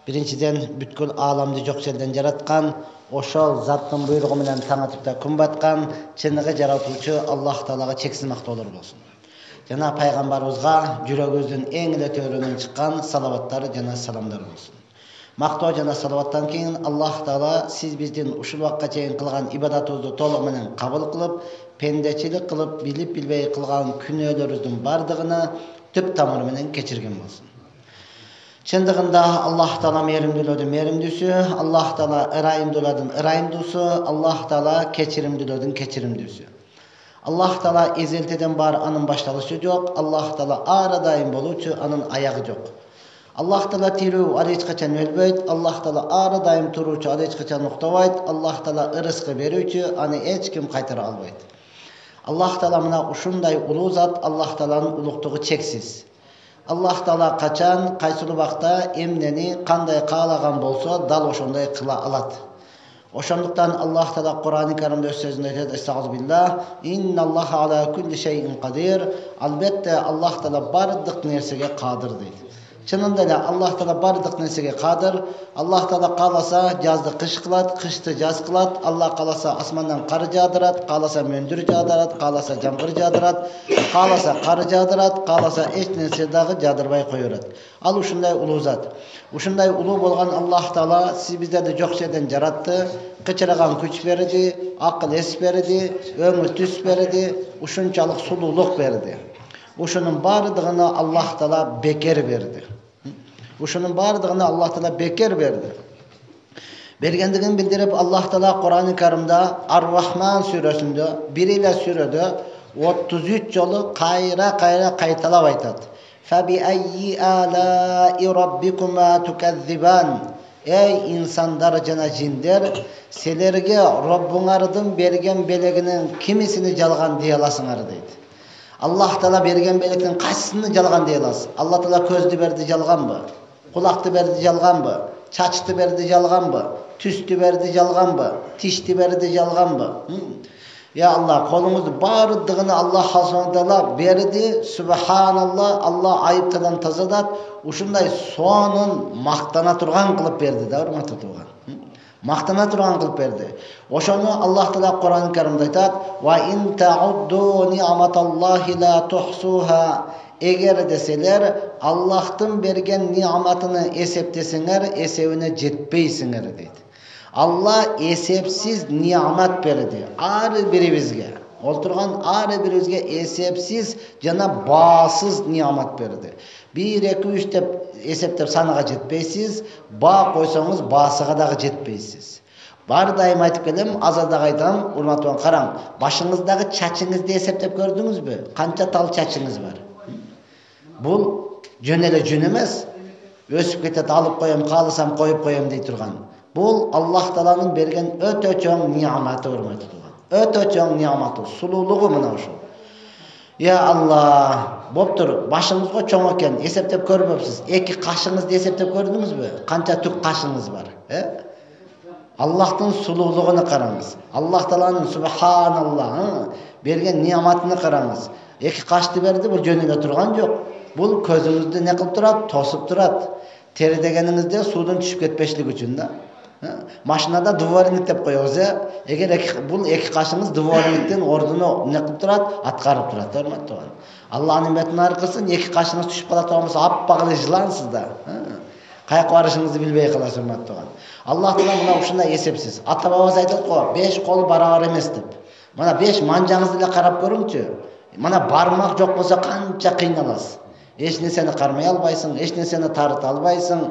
Биринчиден бүткүл ааламды жок жерден жараткан, ошол заттын буйругу менен таң атып да күн баткан чыныгы жаратуучу Аллах Таалага чексиз мактоолор болсун. Жана пайгамбарыбызга жүрөгүбүздүн эң эле төрүнөн чыккан салаваттар жана саламдар болсун. Мактоо жана салаваттан кийин Аллах Таала сиз биздин ушул убакка чейин кылган ибадатыбызды толугу менен кабыл кылып, пендечилик кылып, билип билбей кылган күнөөлөрүбүздүн бардыгына түп тамыры менен кечирген болсун. Чындыгында Аллах Таала мээримдүүлөрдүн мээримдүүсү, Аллах Таала ырайымдуулардын ырайымдуусу, Аллах Таала кечиримдүүлөрдүн кечиримдүүсү. Аллах Таала эзелтеден бар, анын башталышы жок. Аллах Таала ар дайым болуучу, анын аягы жок. Аллах Таала тирүү, ал эч качан өлбөйт. Аллах Таала ар дайым туруучу, ал эч качан уктабайт. Аллах Таала ырыскы берүүчү, аны эч ким кайтара албайт. Аллах Таала мына ушундай улуу зат, Аллах Тааланын улуктугу чексиз. Аллах Таала качан, кайсыл убакта эмнени кандай каалаган болсо, дал ошондой кыла алат. Ошондуктан Аллах Таала Кур'ан-ы Каримде өз сөзүндө айтат: "Estağfirullah, innalloha ala kulli şeyin qadir." Албетте Аллах Таала бардык нерсеге кадыр дейт. Чынында эле Аллах Таала бардык нерсеге кадыр. Аллах Таала кааласа жазды кыш кылат, кышты жаз кылат. Аллах кааласа асмандан кар жаадырат, кааласа мөндүр жаадырат, кааласа жамгыр жаадырат, кааласа кар жаадырат, кааласа эч нерсе дагы жаадырбай коёрат. Ал ушундай улуу зат. Ушундай улуу болгон Аллах Таала сиз биздерди жок жерден жаратты, кычыраган күч берди, акыл эс берди, өңү түс берди, ушунчалык сулуулук берди. Ушунун бардыгына Аллах Таала бекер берди. Ушунун бардыгына Аллах Таала бекер берди. Бергендигин билдирип, Аллах Таала Кур'ан-ы Каримда Ар-Рахман сүрөсүндө, бир эле сүрөдө 33 жолу кайра кайталап айтат. Фаби айи алаи раббикума туказзибан. Эй инсандар жана жиндер, силерге Роббуңардын берген белегинин кимисини жалган дей аласыңар дейт. Аллах Таала берген белектин кайсысын жалган дей аласыз? Аллах Таала көздү берди, жалганбы? Кулакты берди, жалганбы? Чачты берди, жалганбы? Түстү берди, жалганбы? Тишти берди, жалганбы? Я Аллах, колуңузду бардыгына Аллах Субхана Таала берди. Субханаллах, Аллах айыптардан тазалат. Ушундай сонун мактана турган кылып берди да, урматтуу туган. Мактана турган кылып берди. Ошону Аллах Таала Кур'ан-ы Каримде айтат: "Ва ин таудду ни'маталлахи ла тухсуха." Эгер деселер, Аллахтын берген ни'матыны эсептесеңер, эсебине жетпейсиңер дейт. Алла эсепсиз ни'мат берди ар бирибизге. Олтурган ар бирибизге эсепсиз жана баасыз ни'мат берди. 1, 2, 3 деп эсептеп санага жетпейсиз, баа койсоңуз баасыга дагы жетпейсиз. Бар дайым айтып келем, азыр дагы айтам, урматтуу караң, башыңыздагы чачыңызды эсептеп көрдүңүзбү? Канча тал чачыңыз бар? Бул жөн эле жүн эмес. Өсүп кетет, алып коем, кааласам коюп коем дей турган. Бул Аллах Тааланын берген өтө чоң ни'маты, урматтуу туган. Өтө чоң ни'маты, сулуулугу мына ушул. Я Аллах, боптур, башыңызга чоң экен, эсептеп көрбөпсүз. 2 кашыңызды эсептеп көрдүңүзбү? Канча түк кашыңыз бар, Аллахтын сулуулугуна караңыз. Аллах Тааланын субханаллах берген ни'матына караңыз. 2 кашты берди, бул жөн эле турган жок. Бул көзүңүздү не кылып турат? Тосуп турат. Тери дегениңизде суудун түшүп кетпешлиги үчүн да. Машинада дворник деп коебуз, Эгер бул 2 кашыңыз дворниктин ордуну не кылып турат? Аткарып турат, урматтуу. Аллахнын метине аркысын, 2 кашыңыз түшүп кала турганса, аппак эле жылансыз да. Каяка барышыңызды билбей каласыз, урматтуу. Аллах Таала мына ушундай эсепсиз. Ата бабабыз айтат го, 5 кол барабар эмес деп. Мына 5 манжаңызды эле карап көрүңчү. Мына бармак жок болсо канча кыйналасыз. Эч нерсени кармай албайсың, эч нерсени тарыта албайсың.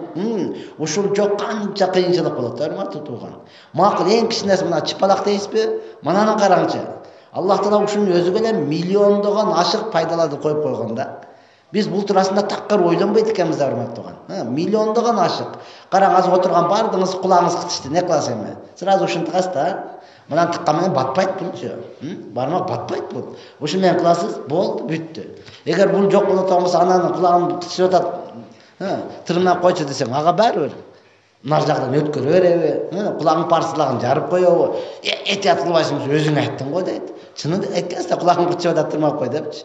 Ушул жок канча кыйынчылык болот, урматтуу туган. Макул эң кичинеси мына чыпалак дейсизби? Мананы караңчы. Аллах Таала ушунун өзүгө эле миллиондогон ашык пайдаларды коюп койгон да. Биз бул туурасында такыр ойлонбойт экенбиз да, урматтуу туган. Миллиондогон ашык. Караң, азыр отурган бардыгыңыз кулагыңыз кытышты, не кыласыз эми? Сразу ушинтикасыз да. Мынаны тыккан менен батпайт булчу. Бармак батпайт бул. Ушун менен кыласыз, болду, бүттү. Эгер бул жок боло турган болсо, ананын кулагын кытышып атат, тырнап койчу десең, ага баары бир. Нар жагдан өткөрө береби? Кулагын парсылагын жарып коебу? Этият кылбайсыңбы, өзүң айттың го дейт. Чынында эккенсте кулагың кычып атырмак кой депчи.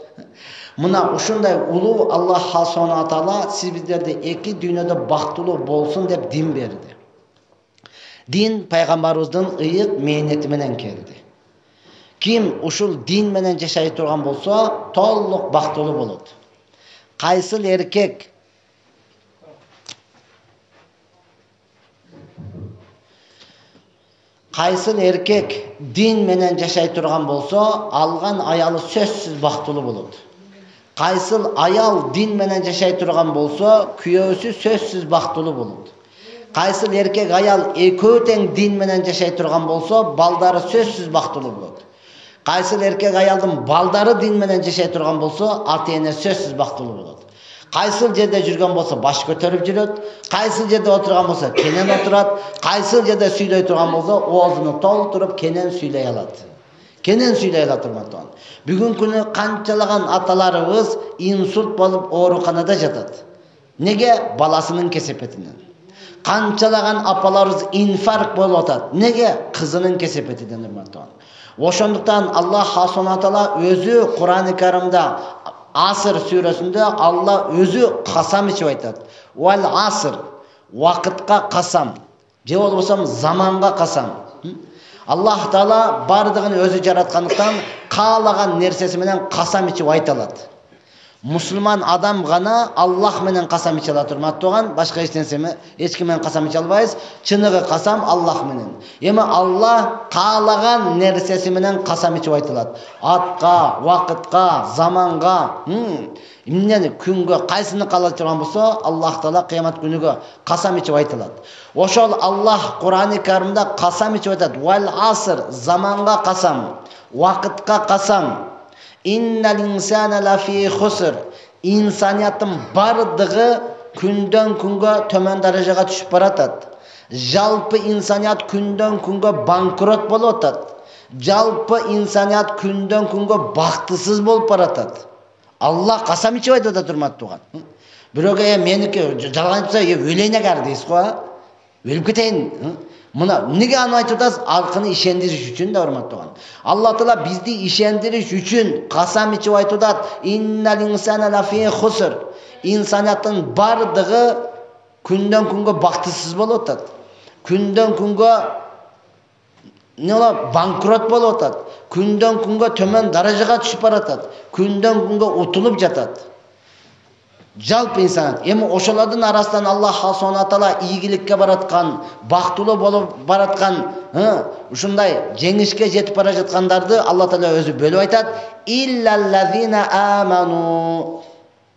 Мына ушундай улуу Аллах Субхана Таала сиз биздерди эки дүйнөдө бактылуу болсун деп дин берди. Дин пайгамбарыбыздын ыйык мээнети менен келди. Ким ушул дин менен жашай турган болсо, толук бактылуу болот. Кайсыл эркек дин менен жашай турган болсо, алган аялы сөзсүз бактылуу болот. Кайсыл аял дин менен жашай турган болсо, күйөөсү сөзсүз бактылуу болот. Кайсыл эркек аял экөө тең дин менен жашай турган болсо, балдары сөзсүз бактылуу болот. Кайсыл эркек аялдын балдары дин менен жашай турган болсо, ата-эне сөзсүз бактылуу болот. Кайсыл жерде жүргөн болсо баш көтөрүп жүрөт, кайсыл жерде отурган болсо кенен отурат, кайсыл жерде сүйлөй турган болсо оозуну толтуруп кенен сүйлөй алат. Кенен сүйлөй алат урматтуу. Бүгүнкү күнү канчалаган аталарыбыз инсульт болуп ооруканада жатат. Неге? Баласынын кесепетинен. Канчалаган апаларыбыз инфаркт болуп атат. Неге? Кызынын кесепетинен урматтуу. Ошондуктан Аллах Субхана Таала өзү Кур'ан-ы Каримде Аср сүрөсүндө Алла өзү касам ичип айтат. Вал аср, вакытка касам. Же болбосо заманга касам. Аллах Таала бардыгын өзү жараткандыктан каалаган нерсеси менен касам ичип айта алат. Мусулман адам гана Аллах менен касам иче алат урматтууган, башка эч ким менен касам иче албайбыз. Чыныгы касам Аллах менен. Эми Аллах каалаган нерсеси менен касам ичип айтылат. Атка, вакытка, заманга, эмнени күнгө кайсыны каалай турган болсо, Аллах Таала кыямат күнүгө касам ичип айтылат. Ошол Аллах Кур'ан-ы Каримде касам ичип айтат. Вал аср, заманга касам, вакытка касам. Иннал инсана лафи хуср. Инсанияттын бардыгы күндөн күнгө төмөн даражага түшүп баратат. Жалпы инсаният күндөн күнгө банкрот болуп атат. Жалпы инсаният күндөн күнгө бактысыз болуп баратат. Аллах касам ичип айтып атат урматтууган. Бирөөгө меники жалган айтса, өлөйүн агар дейсиз го. Өлүп кетейин. Мына неге аны айтып атасыз? Алкыны ишендириш үчүн да урматтууган. Алла Таала бизди ишендириш үчүн касам ичип айтып атат. Иннал инсана лафи хуср. Инсанияттын бардыгы күндөн күнгө бактысыз болуп атат. Күндөн күнгө банкрот болуп атат. Күндөн күнгө төмөн даражага түшүп баратат. Күндөн күнгө утулуп жатат. Жалпы инсан. Эми ошолордун арасынан Аллах Субхана Таала ийгиликке бараткан, бактылуу болуп бараткан, ушундай жеңишке жетип бара жаткандарды Алла Таала өзү бөлүп айтат. Иллаллазина аману.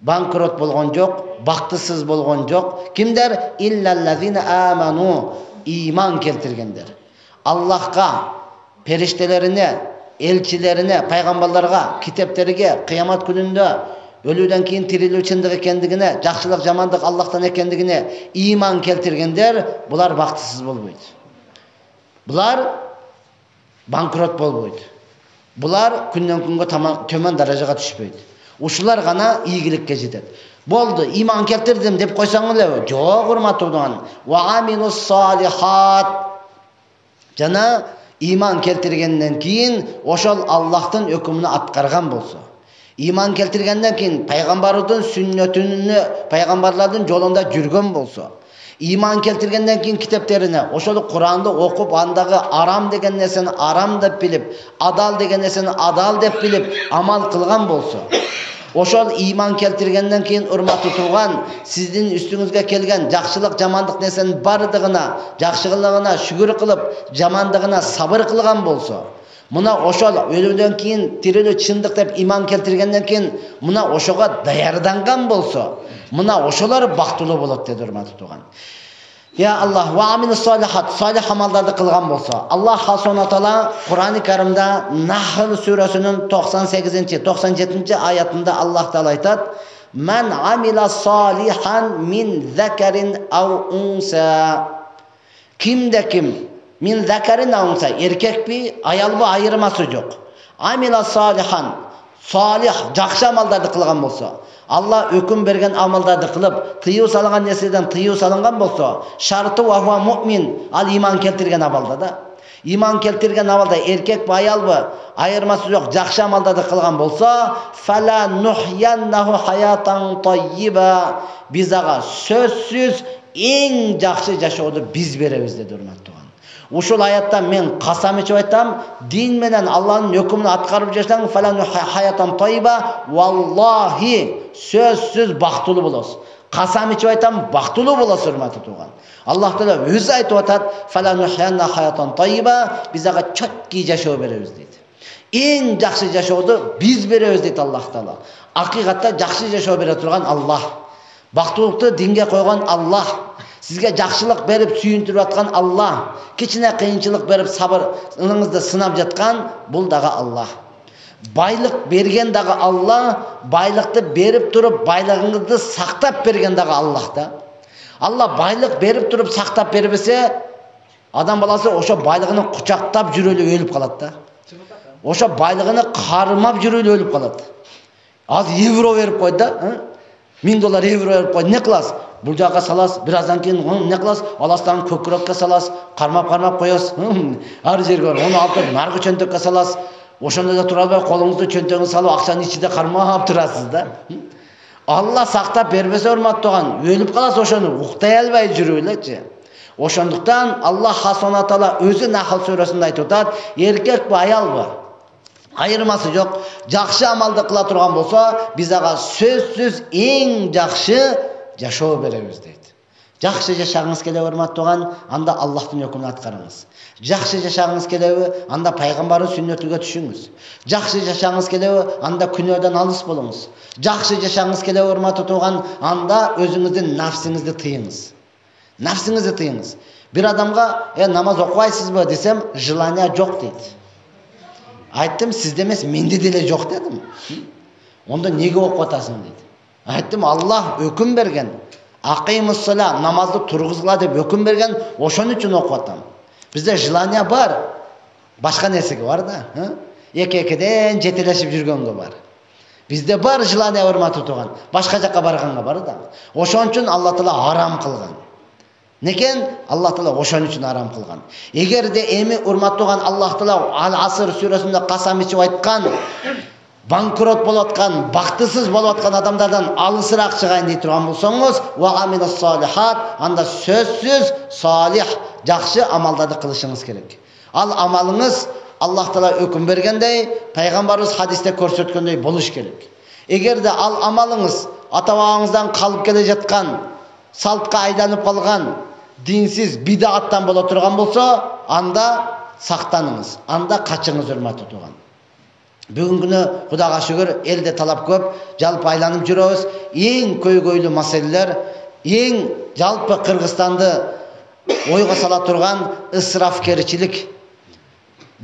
Банкрот болгон жок, бактысыз болгон жок. Кимдер? Иллаллазина аману. Иман келтиргендер. Аллахка, периштелерине, элчилерине, пайгамбарларга, китептерге, кыямат күнүндө өлүүдөн кийин тирилүү чындык экендигине, жакшылык жамандык Аллахтан экендигине иман келтиргендер, булар бактысыз болбойт. Булар банкрот болбойт. Булар күндөн күнгө төмөн даражага түшпөйт. Ушулар гана ийгиликке жетет. Болду, иман келтирдим деп койсоң эле, жок урматтууган. Ва амилус салихат. Жана иман келтиргенден кийин ошол Аллахтын өкүмүнө аткарган болсо, иман келтиргенден кийин пайгамбардын сүннөтүнө, пайгамбарлардын жолунда жүргөн болсо, иман келтиргенден кийин китептерине, ошол Куранды окуп, андагы арам деген нерсени арам деп билип, адал деген нерсени адал деп билип, амал кылган болсо, ошол иман келтиргенден кийин урматтуу тууган, сиздин үстүңүзгө келген жакшылык, жамандык нерсенин бардыгына, жакшылыгына шүгүр кылып, жамандыгына сабыр кылган болсо, мына ошол өлүүдөн кийин тирилүү чындык деп иман келтиргенден кийин мына ошого даярданган болсо, мына ошолор бактылуу болот деди урматтуу тууган. Я Аллах, ва амилус салихат, салих амалдарды кылган болсо, Аллах Субхана Таала Кур'ан-ы Каримде Нахл сүрөсүнүн 97-ci аятында Аллах Таала айтат: "Мен амила салихан мин закарин ау унса." Кимде ким мин закарин ау унса, эркекпи, аялбы айырмасы жок. Амила салихан, салих, жакшы амалдарды кылган болсо, Алла өкүм берген амалдарды кылып, тыюу салынган нерседен тыюу салынган болсо, шарты ва хуа муъмин, ал иман келтирген абалда да. иман келтирген абалда эркек бе аялбы айырмасы жок жакшы амалдарды кылган болсо фала нухьяннаху хаятан таййиба, биз ага сөзсүз эң жакшы жашоодо биз беребиз деди урматтуу. Ушул аятта мен касам ичип айтам, дин менен Аллахтын өкүмүн аткарып жашасаң фала хаятан таййиба, валлахи сөзсүз бактылуу болосуз. Касам ичип айтам, бактылуу болосуз урматтуу тууган. Аллах Таала өзү айтып атат, фала нухьянна хаятан таййиба, биз ага чөткү жашоо беребиз дейт. Эң жакшы жашоодо биз беребиз дейт Аллах Таала. Акыйкатта жакшы жашоо бере турган Аллах. Бактылыкты динге койгон Аллах. Sizge жақшылық беріп сүйіндіріп атқан Аллах, кичине қиынчылық беріп сабырыңызды сынап жатқан бұл дағы Аллах. Байлық берген дағы Аллах, байлықты беріп тұрып байлығыңызды сақтап берген дағы Аллах та. Алла байлық беріп тұрып сақтап бербесе, адам баласы ошо байлығын құшақтап жүрөлү өлүп қалады да. Ошо байлығын қармап жүрөлү өлүп қалады. Az евро беріп қойды да, $1000 евро беріп қойды, не қыласыз? Бұл жаққа саласыз, біраздан кейін оны не қыласыз? Аластан көкірекке саласыз, қармап қоясыз. Ар жерге оны алып нарғы чөнтөкке саласыз. Ошонда да тура албай қолыңызды чөнтөгүңүзгө салып, акчаны ичинде кармап турасыз да. Алла сактап бербесе урматтууган, өлүп каласыз, ошону уктай албай жүрүп элечи. Ошондуктан Аллах Субхана Таала өзү Нахл сүрөсүндө айтып атат, эркек бе аялбы айырмасы жок, жакшы амалды кыла турган болсо, биз ага сөзсүз эң жакшы жашоо беребиз дейт. Жакшы жашагыңыз келеби урматтууган, анда Аллахтын өкүмүн аткарыңыз. Жакшы жашагыңыз келеби, анда пайгамбардын сүннөтүгө түшүңүз. Жакшы жашагыңыз келеби, анда күнөөдөн алыс болуңуз. Жакшы жашагыңыз келеби урматтууган, анда өзүңүздүн нафсиңизди тыйыңыз. Нафсиңизди тыйыңыз. Бир адамга намаз окубайсызбы десем, желание жок дейт. Айттым, сизде эмес, менде деле жок дедим. Онда неге окуп атасың дейт. Айттым, Аллах өкүм берген. Акимус-сала, намазды тургузгула деп өкүм берген, ошон үчүн окуп атам. Бизде желание бар, башка нерсеге бар да, эки-экиден жетелешип жүргөнгө бар. Бизде бар желание урматтуу турган, башка жакка барганга бар да. Ошон үчүн Алла Таала арам кылган. Некен Аллах Таала ошон үчүн арам кылган. Эгерде эми урматтууган Аллах Таала Ал-Аср сүрөсүндө касам ичип айткан, банкрот болуп аткан, бактысыз болуп аткан адамдардан алысыраак чыгайын дей турган болсоңуз, ва амилус салихат, анда сөзсүз салих, жакшы амалдарды кылышыңыз керек. Ал амалыңыз Аллах Таала өкүм бергендей, пайгамбарыбыз хадисте көрсөткөндөй болуш керек. Эгерде ал амалыңыз ата-бабаңыздан калып келе жаткан, салтка айданып калган, динсиз, бидаттан боло турган болсо, анда сактаныңыз, анда качыңыз урматтуу тууган. Бүгүнкү күнү Кудайга шүгүр, элде талап көп, жалпы айланып жүрөбүз. Эң көйгөйлүү маселелер, эң жалпы Кыргызстанды ойго сала турган ысрафкерчилик.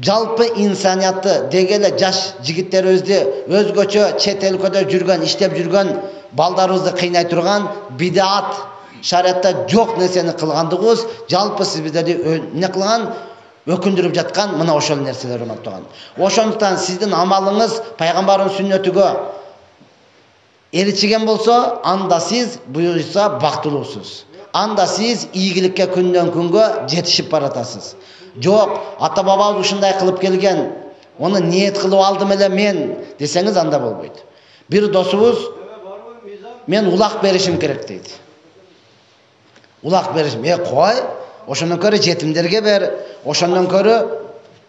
Жалпы инсаниятты дегеле жаш жигиттерибизди өзгөчө чет өлкөдө жүргөн, иштеп жүргөн балдарыбызды кыйнай турган бидат, шариатта жок нерсени кылгандыгыбыз, жалпы сиз биздерди не кылган, өкүндүрүп жаткан мына ошол нерселер урматтууган. Ошондуктан сиздин амалыңыз пайгамбардын сүннөтүгө эричиген болсо, анда сиз буюрса бактылуусуз. Анда сиз ийгиликке күндөн күнгө жетишип баратасыз. Жок, ата-бабабыз ушундай кылып келген, оны ниет кылып алдым эле мен десеңиз, анда болбойт. Бир досубуз мен улак беришим керек дейт. Улак беришим, кой, ошондон көрө жетимдерге бер, ошондон көрө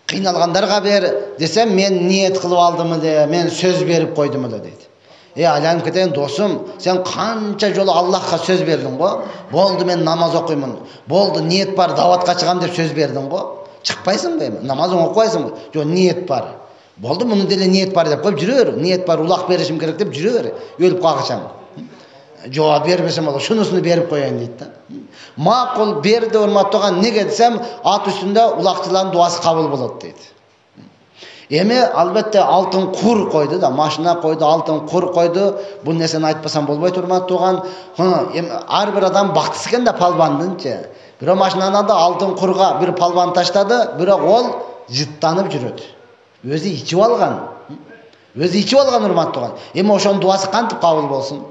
кыйналгандарга бер десем, мен ниет кылып алдым эле, мен сөз берип койдум эле дейт. Айланып кетейин досум, сен канча жолу Аллахка сөз бердиң го? Болду, мен намаз окуймун. Болду, ниет бар, даватка чыгам деп сөз бердиң го? Чыкпайсыңбы эми? Намазың окубайсыңбы? Жок, ниет бар. Болду, муну деле ниет бар деп коюп жүрө бер. Ниет бар, улак беришим керек деп жүрө бер. Өлүп калгачам. Жооп бербесем болот, шунусуну берип коеюн дейт да. Макул берди урматтууган, неге десем, ат үстүндө улакчылардын дуасы кабыл болот дейт. Эми албетте алтын кур койду да, машина койду, алтын кур койду. Бул нерсени айтпасам болбойт урматтууган. Эми ар бир адам бактысы экен да палбандынчы. Бирок машинаны да алтын курга бир палбан таштады, бирок ол жыттанып жүрөт. Өзү ичип алган. Өзү ичип алган урматтууган. Эми ошонун дуасы кантип кабыл болсун?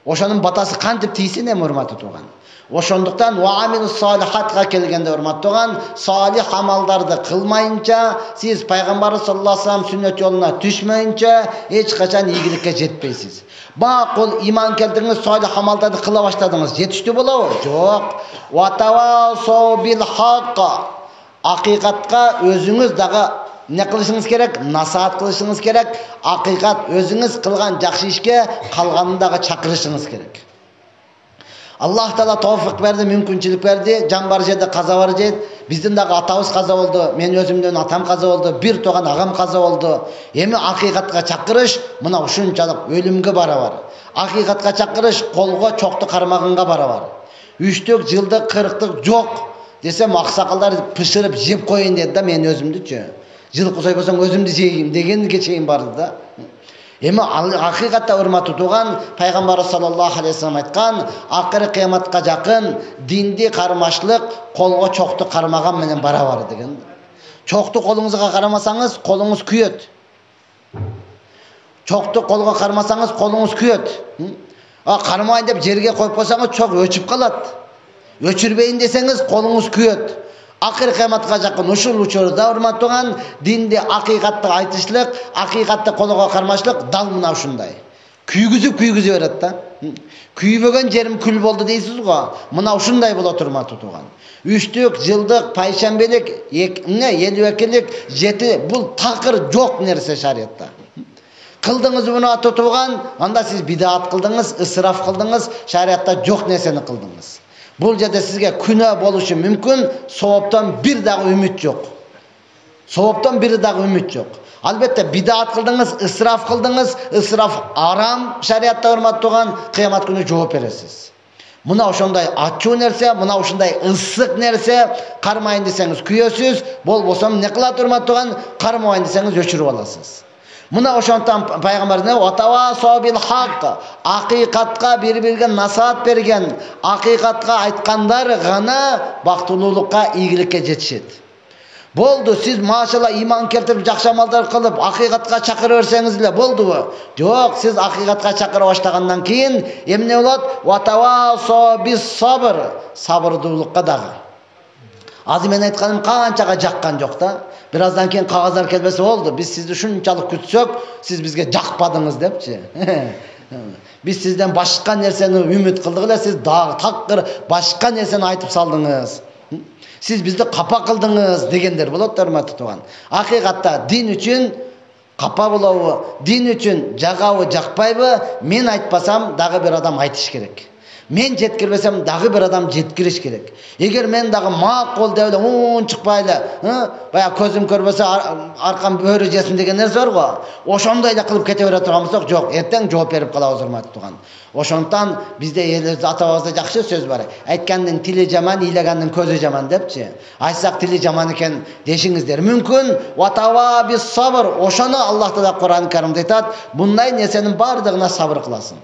Ошонун батасы кантип тийсин эми урматтуу тууган. Ошондуктан ва амилус салихатка келгенде урматтуу тууган, салих амалдарды кылмайынча, сиз пайгамбарыбыз саллаллаху алейхи вассалам сүннөт жолуна түшмөйүнчө эч качан ийгиликке жетпейсиз. Бакул иман келтириңиз, салих амалдарды кыла баштадыңыз, жетиштүү болобу? Жок. Ва тавасау бил хакка. Акыйкатка өзүңүз дагы не кылышыңыз керек? Насаат кылышыңыз керек. Акыйкат өзүңүз кылган жакшы ишке калганын дагы чакырышыңыз керек. Аллах Таала товфик берди, мүмкүнчүлүк берди. Жан бар жерде каза бар жейт. Биздин дагы атабыз каза болду, мен өзүмдөн атам каза болду, бир тууган агам каза болду. Эми акыйкатка чакырыш мына ушунчалык өлүмгө барабар. Акыйкатка чакырыш колго чокту кармаганга барабар. 3-тük, жылдык, 40-тык жок десем аксакалдар пышырып жеп коюн деди да, мен өзүмдүчү. Жылкы сойбосоң өзүмдү жейин дегенге чейин барды да. Эми акыйкатта урматтуу тууган, пайгамбар саллаллаху алейхи вассалам айткан, акыры кыяматка жакын динди кармашлык колго чокту кармаган менен барабар деген. Чокту колуңузга карамасаңыз, колуңуз күйөт. Чокту колго кармасаңыз, колуңуз күйөт. Кармайын деп жерге коюп койсоңуз, чок өчүп калат. Өчүрбейин десеңиз, колуңуз күйөт. Акыр кыяматка жакын ушул учурда урматтуу тууган, динди акыйкатты айтышлык, акыйкатты колго кармашлык дал мына ушундай. Күйгүзүп берет да. Күйбөгөн жерим күл болду дейсиз го. Мына ушундай болот урматтуу тууган. 3-тük, жылдык, пайшембелик, 52-лик, 7 бул такыр жок нерсе шариятта. Кылдыңыз муну тутуган, анда сиз бидаат кылдыңыз, ысраф кылдыңыз, шариятта жок нерсени кылдыңыз. Бул жерде сизге күнөө болушу мүмкүн, сооптон бир дагы үмүт жок. Сооптон бир дагы үмүт жок. Албетте бидаат кылдыңыз, ысраф кылдыңыз, ысраф арам шариятта урматтуу тууган, кыямат күнү жооп бересиз. Мына ошондой ачуу нерсе, мына ошондой ысык нерсе, кармайын десеңиз күйөсүз, болбосо эмне кылат урматтуу тууган, кармабайын десеңиз өчүрүп аласыз. Мына ошондон пайгамбарыбыз атавасау бил хак, акыйкатка бири-бириге насаат берген, акыйкатка айткандар гана бактылуулукка, ийгиликке жетишет. Болду, сиз машалла иман келтирип, жакшы амалдар кылып, акыйкатка чакыра берсеңиз эле болдубу? Жок, сиз акыйкатка чакыра баштагандан кийин эмне болот? Атавасау бис сабр, сабырдуулукка дагы. Азыр мен айтканым канчага жаккан жок да. Bir azdan keyin kağızlar kelmesi oldu. Biz sizi şunçalık kütsök, siz bizge jakpadыңыз депчи. Biz sizden başka nerseni ümit kıldık ile siz dağ takkır başka nerseni aytıp saldınız. Siz bizde kapa kıldınız degenler bolot hurmatlı tuğan. Hakikatta din üçün kapa bulağı, din üçün jagağı jakpayбы, men aytpasam dağı bir adam aytış gerek. Men жеткирбесем дагы bir adam жеткириш керек. Эгер мен дагы макул деп эле чыкпай эле, бая көзүм көрбөсө аркам бөрү жесин деген нерсе бар го. Ошондой эле кылып кете бере турган болсок, жок, эртең жооп берип калабыз урматтуу тууган. Ошондон бизде элибиз атабызда жакшы сөз бар. Айткандын тили жаман, ыйлагандын көзү жаман депчи. Айтсак тили жаман экен дешиңиздер мүмкүн. Ватава бис сабр. Ошону Аллах Таала Кур'ан-ы Каримде айтат, мындай нерсенин бардыгына сабыр кыласың.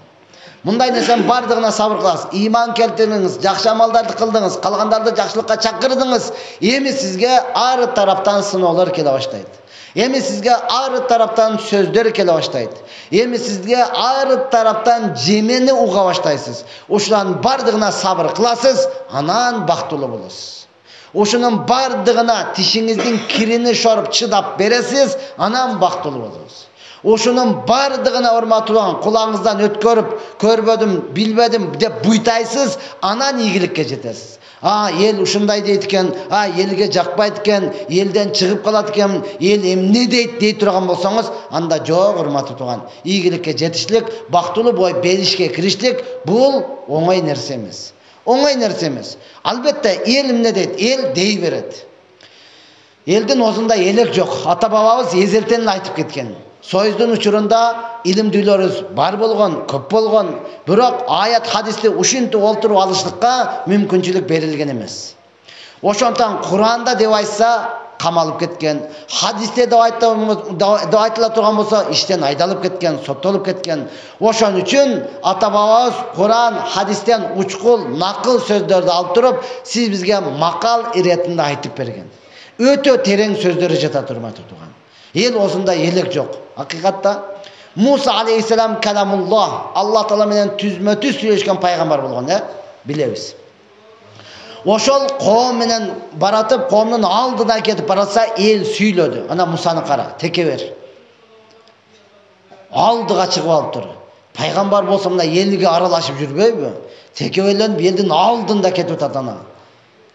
Мындай нерсенин бардыгына сабыр кыласыз. Иман келтириңиз, жакшы амалдарды кылдыңыз, калгандарды жакшылыкка чакырдыңыз. Эми сизге ар тараптан сыноолор келе баштайт. Эми сизге ар тараптан сөздөр келе баштайт. Эми сизге ар тараптан жемени уга баштайсыз. Ушулардын бардыгына сабыр кыласыз, анан бактылуу болосуз. Ушунун бардыгына тишиңиздин кирини шоруп чыдап бересиз, анан бактылуу болосуз. Ошонун бардыгына урматтуулган кулаңыздан өткөрүп, көрбөдүм, билбедим деп буйтайсыз, анан ийгиликке жетесиз. Ел ушундай дейт экен, элге жакпайт экен, элден чыгып калат экен, эл эмне дейт дей турган болсоңуз, анда жок урматтуу тууган. Ийгиликке жетишлик, бактылуу бой беришке кириштик, бул оңой нерсе эмес. Оңой нерсе эмес. Албетте эл эмне дейт? Эл дей берет. Элдин озунда элек жок. Ата бабабыз эзелтен айтып кеткен. Союздун учурунда илимдүүлөрүбүз бар болгон, көп болгон, бирок аят хадисти ушинтип олтуруп алышлыкка мүмкүнчүлүк берилген эмес. Ошондон Кур'анда деп айтса камалып кеткен, хадисте деп айтыла турган болсо иштен айдалып кеткен, соттолуп кеткен. Ошон үчүн ата бабабыз Кур'ан, хадистен учкул, накыл сөздөрдү алып туруп, сиз бизге макал иретинде айтып берген. Өтө терең сөздөрү жатат урматтуу тууган. Ел осында елек жоқ. Ақиқатта Musa aleyhisselam kelamullah. Allah Taala menен түзмө-түз сүйлөшкөн пайгамбар болгон, билебиз. Ошол коом менен баратып, коомдун алдына кетип баратса, эл сүйлөдү. Ана Мусаны кара, теке бер. Алдыга чыгып алыптыр. Пайгамбар болсо мына элге аралашып жүрбөйбү? Текеберленип элдин алдында кетип атат ана.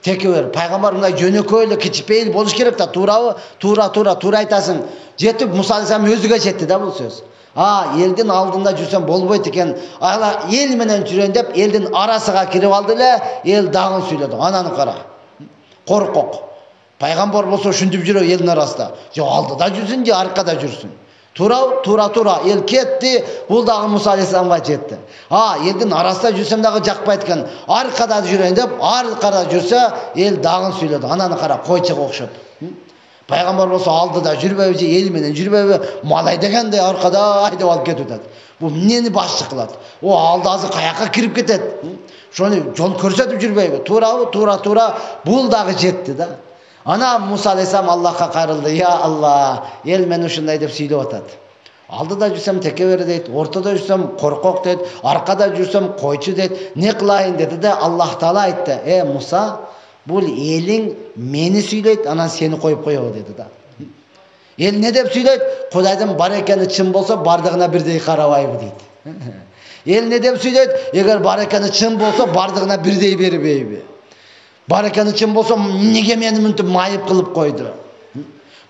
Текебер, пайгамбар мындай жөнөкөй эле кичипейил болуш керек да, туурабы? Туура айтасың. Жетип Муса алейхисалам өзүгө жетти да бул сөз. Элдин алдында жүрсөм болбойт экен. Ала эл менен жүрөйүн деп элдин арасыга кирип алды эле, эл дагы сүйлөдү. Ананы кара. Коркок. Пайгамбар болсо ушинтип жүрөк элдин арасында. Же алдыда жүрсүн, же аркада жүрсүн. Тура. Ел кетти, бул дагы Муса алейхисаламга жетти. Элдин арасында жүрсөм дагы жакпайт экен. Аркада жүрөйүн деп, аркада жүрсө, эл дагы сүйлөдү. Ананы кара, койчуга окшоп. Пайгамбар болсо алдыда жүрбөйбү, же эл менен жүрбөйбү, малай дегенде аркада айдап алып кетип атат. Бул эмнени башчы кылат? Алды азыр каяка кирип кетет? Ошону жол көрсөтүп жүрбөйбү? Тура. Бул дагы жетти да. Ана Муса алейхисалам Аллахка кайрылды. Я Алла, эл мен ушундай деп сүйлөп атат. Алдыда жүрсөм теке бер дейт, ортодо жүрсөм коркок дейт, аркада жүрсөм койчу дейт. Не кылайын деди да Аллах Таала айтты. Муса, бул элиң мени сүйлөйт, анан сени коюп коебу деди да. Эл не деп сүйлөйт? Кудайдын бар экени чын болсо, бардыгына бирдей карабайбы дейт. Эл не деп сүйлөйт? Эгер бар экени чын болсо, бардыгына бирдей бербейби? Бар экени чын болсо, неге мени мынтип майып кылып койду?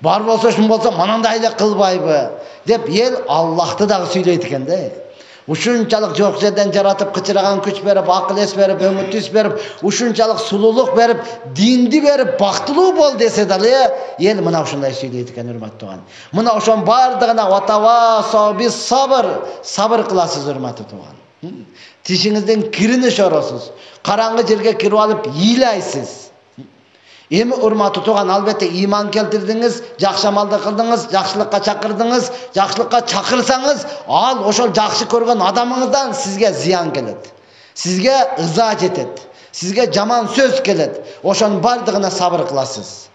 Бар болсо, чын болсо, манандай эле кылбайбы? Деп эл Аллахты дагы сүйлөйт экен да. Ушунчалык жок жерден жаратып, кычыраган күч берип, акыл эс берип, өңү түс берип, ушунчалык сулуулук берип, динди берип, бактылуу бол десе дагы, эл мына ушундай сүйлөйт экен, урматтуу туган. Мына ошон бардыгына ватавасо бис сабыр кыласыз, урматтуу туган. Тишиңизден кирини шоросуз. Караңгы жерге кирип алып ыйлайсыз. Эми урматтуу туган, албетте иман келтирдиңиз, жакшы амалды кылдыңыз, жакшылыкка чакырдыңыз, жакшылыкка чакырсаңыз, ал ошол жакшы көргөн адамыңыздан сизге зыян келет. Сизге ыза жетет. Сизге жаман сөз келет. Ошонун бардыгына сабыр кыласыз.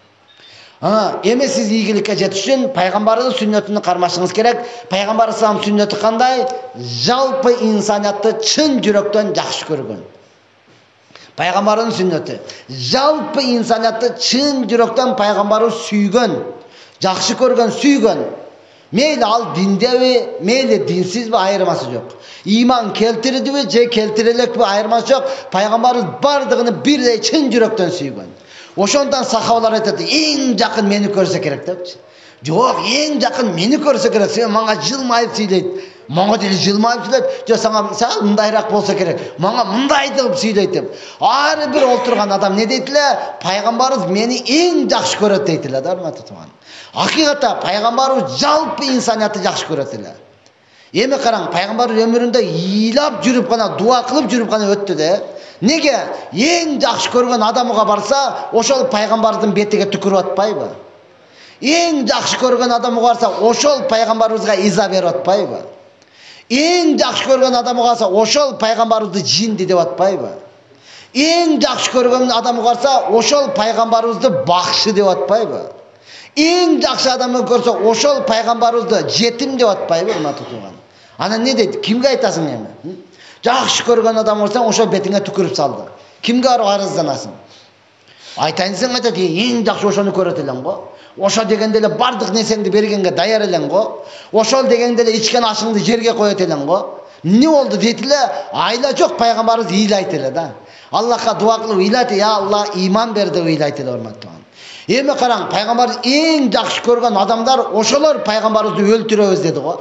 Эми сиз ийгиликке жетиш үчүн пайгамбардын сүннөтүн кармашыңыз керек. Пайгамбар салам сүннөтү кандай? Жалпы инсаниятты чын жүрөктөн жакшы көргөн. Пайгамбардын сүннөтү. Жалпы инсаниятты чын жүрөктөн пайгамбарды сүйгөн, жакшы көргөн, сүйгөн. Мейли ал диндеби, мейли динсизби, айырмасы жок. Иман келтирдиби, же келтире элекпи, айырмасы жок. Пайгамбардын бардыгын бирдей чын жүрөктөн сүйгөн. Ошондон сахабалар айтат, эң жакын мени көрсө керек депчи. Жок, эң жакын мени көрсө керек. Сен мага жылмайып сүйлөйт. Мага деле жылмайып сүйлөйт. Же сага мындайраак болсо керек. Мага мындай деп сүйлөйт деп. Ар бир олтурган адам не дейт эле? Пайгамбарыбыз мени эң жакшы көрөт дейт эле, урматтуу туган. Акыйкатта пайгамбарыбыз жалпы инсаниятты жакшы көрөт эле. Эми караң, пайгамбар өмүрүндө ыйлап жүрүп гана, дуа кылып жүрүп гана өттү да. Неге? Эң жакшы көргөн адамга барса, ошол пайгамбардын бетиге түкүрүп атпайбы? Эң жакшы көргөн адамга барса, ошол пайгамбарыбызга иза берип атпайбы? Эң жакшы көргөн адамга барса, ошол пайгамбарыбызды жинди деп атпайбы? Эң жакшы көргөн адамга барса, ошол пайгамбарыбызды бакшы деп атпайбы? Эң жакшы адамды көрсө, ошол пайгамбарыбызды жетим деп атпайбы, урматтуу туган? Анан не дейт? Кимге айтасың эми? Жакшы көргөн адам болсаң, ошол бетиңе түкүрүп салды. Кимге барып арызданасың? Айтайын десең айтат, эң жакшы ошону көрөт элең го. Ошо дегенде эле бардык нерсеңди бергенге даяр элең го. Ошол дегенде эле ичкен ашыңды жерге коет элең го. Эмне болду дейт эле? Айла жок, пайгамбарыбыз ыйлайт эле да. Аллахка дуа кылып ыйлайт, я Алла иман бер деп ыйлайт эле, урматтуу. Эми караң, пайгамбарыбыз эң жакшы көргөн адамдар ошолор пайгамбарыбызды өлтүрөбүз деди го.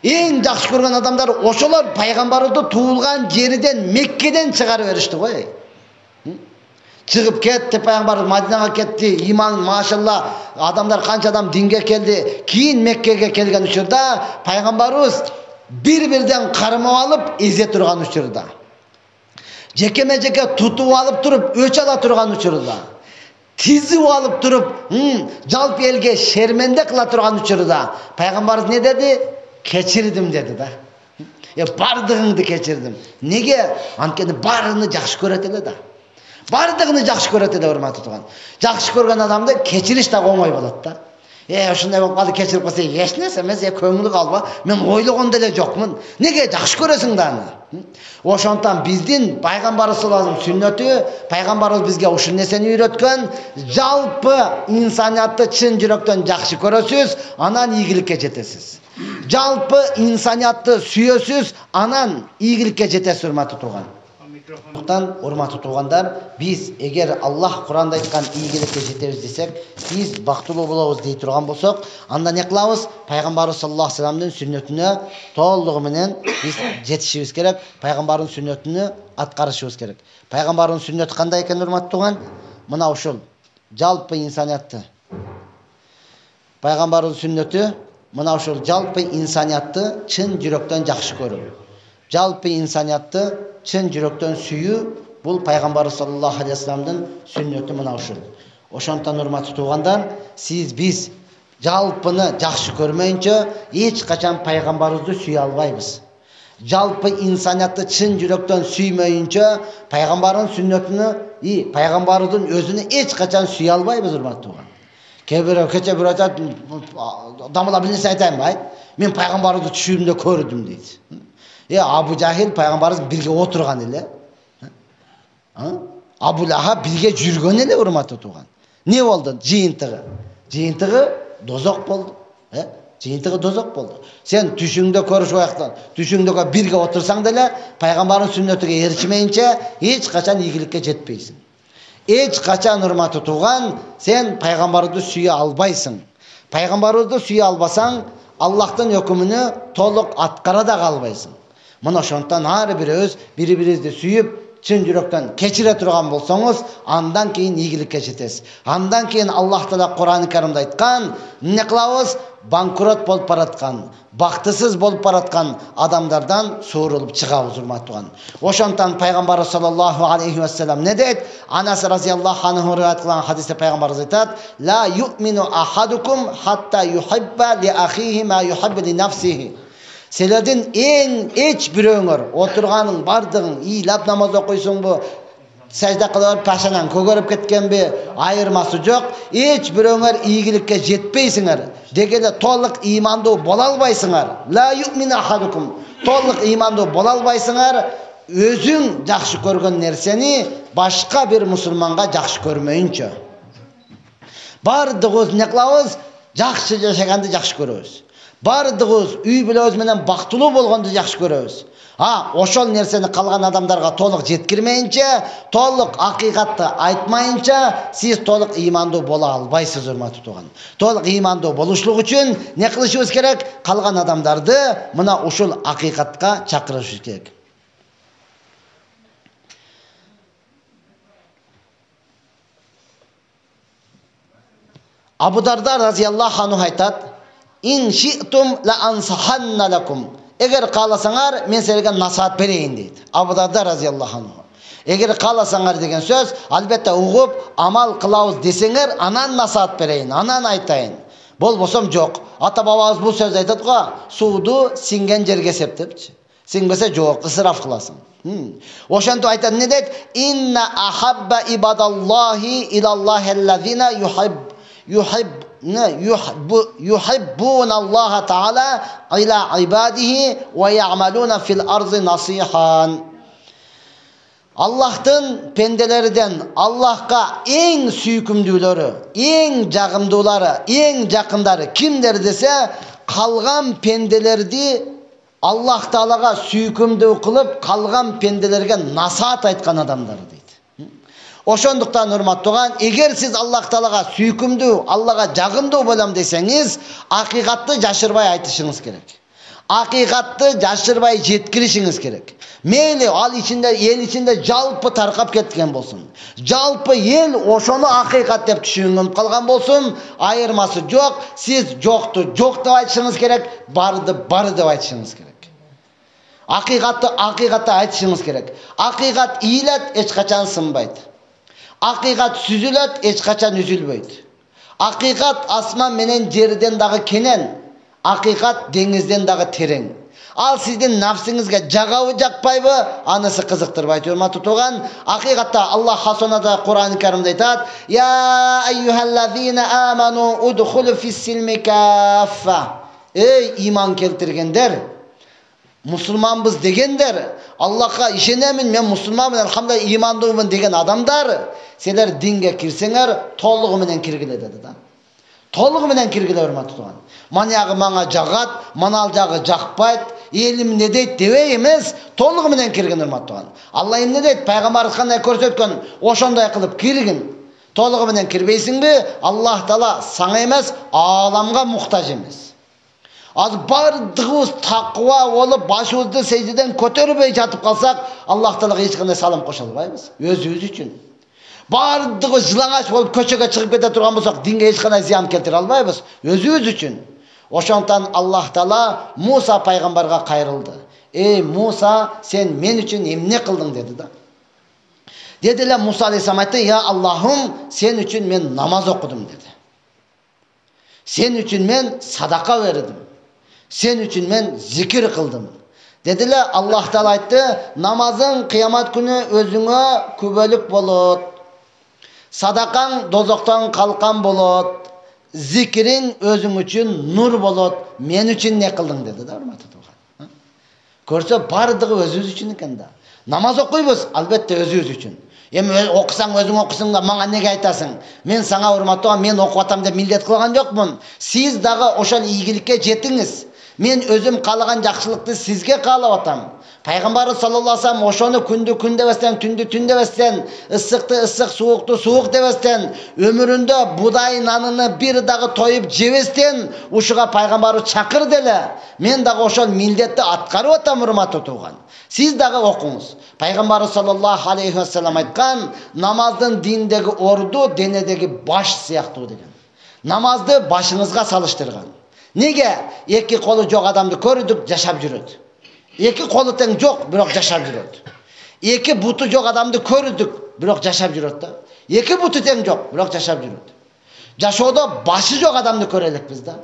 Эң жакшы көргөн адамдар ошолор пайгамбарыбызды туулган жерден, Меккеден чыгарып беришти го. Чыгып кетти, пайгамбар Мадинага кетти, иман машалла, адамдар канча адам динге келди. Кийин Меккеге келген учурда пайгамбарыбыз бир-бирден кармап алып эзе турган учурда, жекеме-жеке тутуп алып туруп өч ала турган учурда, тизип алып туруп, жалпы элге шерменде кыла турган учурда пайгамбарыбыз не деди? Кечирдим деди да. Бардыгыңды кечирдим. Неге? Анткени баарыны жакшы көрөт эле да. Бардыгыны жакшы көрөт эле, урматтуу туган. Жакшы көргөн адамды кечириш да оңой болот да. Ошондой болуп калды, кечирип койсо, эч нерсе эмес, көңүлү калба. Мен ойлогон деле жокмун. Неге жакшы көрөсүң да аны? Ошондон биздин пайгамбарыбыз саллаллаху алейхи сүннөтү, пайгамбарыбыз бизге ушул нерсени үйрөткөн, жалпы инсаниятты чын жүрөктөн жакшы көрөсүз, анан ийгиликке жетесиз. Жалпы инсаниятты сүйөсүз, анан ийгиликке жетесиз, урматтуу тууган. Урматтуу туугандар, биз эгер Аллах Куранда айткан ийгиликке жетебиз десек, биз бактылуу болобуз дей турган болсок, анда не кылабыз? Пайгамбарыбыз саллаллаху алейхи вассаламдын сүннөтүнө толугу менен биз жетишибиз керек, пайгамбардын сүннөтүнө аткарышыбыз керек. Пайгамбардын сүннөтү кандай экен, урматтуу тууган? Мына ушул жалпы инсаниятты. Пайгамбардын сүннөтү мына ушул жалпы инсаниятты чын жүрөктөн жакшы көрүү. Жалпы инсаниятты чын жүрөктөн сүйүү, бул пайгамбарыбыз саллаллаху алейхи вассаламдын сүннөтү мына ушул. Ошондон урматтуу туугандар, биз жалпыны жакшы көрмөйүнчө эч качан пайгамбарыбызды сүйө албайбыз. Жалпы инсаниятты чын жүрөктөн сүймөйүнчө пайгамбардын сүннөтүнү, пайгамбарыбыздын өзүнү эч качан сүйө албайбыз, урматтуу тууган. Кече бир айтат, дамыла бир нерсе айтайынбы, айт. Мен пайгамбарыбызды түшүрүмдө көрдүм дейт. Абу Жахил пайгамбарыбыз бирге отурган эле. Абу Лахаб бирге жүргөн эле, урматтуу тууган. Не болду? Жыйынтыгы дозок болду. Жыйынтыгы дозок болду. Сен түшүңдө көрүшүп аяктан, түшүңдө бирге отурсаң деле, пайгамбардын сүннөтүгө эришмейинче эч качан ийгиликке жетпейсиң. Эч качан, урматтуу тууган, сен пайгамбарды сүйө албайсың. Пайгамбарыбызды сүйө албасаң, Аллахтын өкүмүнө толук аткара да калбайсың. Мына ошондон ар бирөөбүз бири-бирибизди сүйүп, чын жүрөктөн кечире турган болсоңуз, андан кийин ийгиликке жетесиз. Андан кийин Аллах Таала Кур'ан-ы Каримде айткан, эмне кылабыз? Банкрот болуп бараткан, бактысыз болуп бараткан адамдардан суурулуп чыгабыз, урматтуу тууган. Ошондон пайгамбарыбыз саллаллаху алейхи вассалам не дейт? Анас разияллаху анху риваят кылган хадисте пайгамбарыбыз айтат: "Ла ю'мину ахадукум хатта юхибба ли ахихи ма юхиббу ли нафсихи." Силердин эч бирөөңөр отурганын бардыгын ыйлап намаз окуйсуңбу, сажда кылып пашанан көгөрүп кеткенби, айырмасы жок. Эч бирөөңөр ийгиликке жетпейсиңер. Дегеле толук ыймандуу боло албайсыңар. Ла ю'мину ахадукум. Толук ыймандуу боло албайсыңар. Өзүң жакшы көргөн нерсени башка бир мусулманга жакшы көрмөйүнчө. Бардыгыбыз не кылабыз? Жакшы жашаганды жакшы көрөбүз. Бардыгыбыз үй бүлөбүз менен бактылуу болгонду жакшы көрөбүз. Ошол нерсени калган адамдарга толук жеткирмейинче, толук акыйкатты айтмайынча, сиз толук ыймандуу боло албайсыз, урматтуу тууган. Толук ыймандуу болушлук үчүн не кылышыбыз керек? Калган адамдарды мына ушул акыйкатка чакырышыбыз керек. Абу Дарда разияллаху анху айтат: "Ин ши'тум ла ансаханна лакум." Эгер кааласаңар, мен силерге насаат берейин дейт. Абу Дарда разияллаху анху. Эгер кааласаңар деген сөз, албетте угуп, амал кылабыз десеңер, анан насаат берейин, анан айтайын. Болбосом жок. Ата бабабыз бул сөз айтат го, сууду сиңген жерге сеп депчи. Сиңбесе жок, ысыраф кыласың. Ошентип айтат, не дейт? Инна ахабба ибадаллахи илаллахи аллазина yuhibbuna Allah Taala ila ibadihi ve ya'maluna fil ardı nasihan. Allah'tın pendelerinden Allah'a en süykümdülörü, en jagımdуулары, en jakındары kimler dese, kalgan pendelerdi Allah Taala'ga süykümdүү kılıp kalgan pendelerge nasihat aytkan adamlar deydi. Ошондуктан, урматтуу тууган, эгер сиз Аллах Таалага сүйкүмдүү, Аллага жагымдуу болом десеңиз, акыйкатты жашырбай айтышыңыз керек. Акыйкатты жашырбай жеткиришиңиз керек. Мейли ал эл ичинде жалпы таркап кеткен болсун. Жалпы эл ошону акыйкат деп түшүнүп калган болсун, айырмасы жок. Сиз жокту жок деп айтышыңыз керек, барды бар деп айтышыңыз керек. Акыйкатты айтышыңыз керек. Акыйкат ийилет, эч качан сынбайт. Акыйкат сүзүлөт, эч качан үзүлбөйт. Акыйкат асман менен жерден дагы кенен, акыйкат деңизден дагы терең. Ал сиздин нафсиңизге жагабы жакпайбы? Анысы кызыктырбайт. Урматтуу тууган, акыйкатта Аллах хасонада Кур'ан-ы Каримде айтат: "Я айюхаллазина аману удхулу фис-силми каффа". Ey iman keltirgenler, musulmanbız degender, Allah'a işenemin, men musulmanmın, elhamdülillah imandımın degen adamlar, seler dinge kirsenger, toluğu menen kirgile dedi da. Toluğu menen kirgile hurmatlı tuğan. Manyağı mana jagat, manaljağı jakpayt, elim ne deyt debey emez, toluğu menen kirgin hurmatlı tuğan. Allah'ım ne deyt, Peygamberimiz kanday körsetken, oşonday kılıp kirgin. Toluğu menen kirbeysin bi, Allah Taala sana emez, alamga muhtaç emez. Az bardığımız takva olup başımızda secdeden kötörübey jatıp kalsak Allah Taalaga hiç qanday salam koşa albayбыз. Özümüz üçün. Bardığımız жылаңач olup köçöge çıkıp kete turgan bolsak dinge hiç qanday ziyan keltire albayбыз. Özümüz üçün. Oşontan Allah Taala Musa paygambarga kayrıldı. Ey Musa, sen men üçün emne kıldın dedi da. Dediler Musa aleyhisselam aytты: "Ya Allah'ım, sen üçün men namaz okudum" dedi. Sen üçün men sadaka verdim. Sen üçün men zikir kıldım. Dediler Allah Taala aytты: "Namazın kıyamet günü özüne kübölük bolut. Sadakaң dozoktan kalkan bolut. Zikirin özüň üçün nur bolut. Men üçün ne kıldın" dedi da hurmatly tuğan. Körse bardygy özübüz üçün eken da. Namaz okuybuz, albatta özübüz üçün. Эми окусаң өзүң окусуң да мага неге айтасың? Мен сага урматтуу, мен окуп атам деп милдет кылган жокмун. Сиз дагы ошол ийгиликке жетиңиз. Мен өзүм каалаган жакшылыкты сизге каалап атам. Пайгамбарыбыз саллаллаху алейхи вассалам ошону күндү күн дебестен, түндү түн дебестен, ысыкты ысык, суукту суук дебестен, өмүрүндө будай наныны бир дагы тоюп жебестен ушуга пайгамбарыбыз чакырды эле. Мен дагы ошол милдетти аткарып атам, урматтуу тууган. Siz dağı okuyunuz. Peygamber sallallahu aleyhi ve sellem aytkan, namazın dindeki ordu, denedeki baş siyahtı degen. Namazdı başınızga salıştırgan. Nege? Eki kolu jok adamды көрдүк, жашап жүрөт. Eki kolu teң жок, бирок жашап жүрөt. Eki butu jok adamды көрдүk, бирок жашап жүрөt да. Eki butu teң жок, бирок жашап жүрөt. Жашоодо başı жок adamды көрө элекпиз да.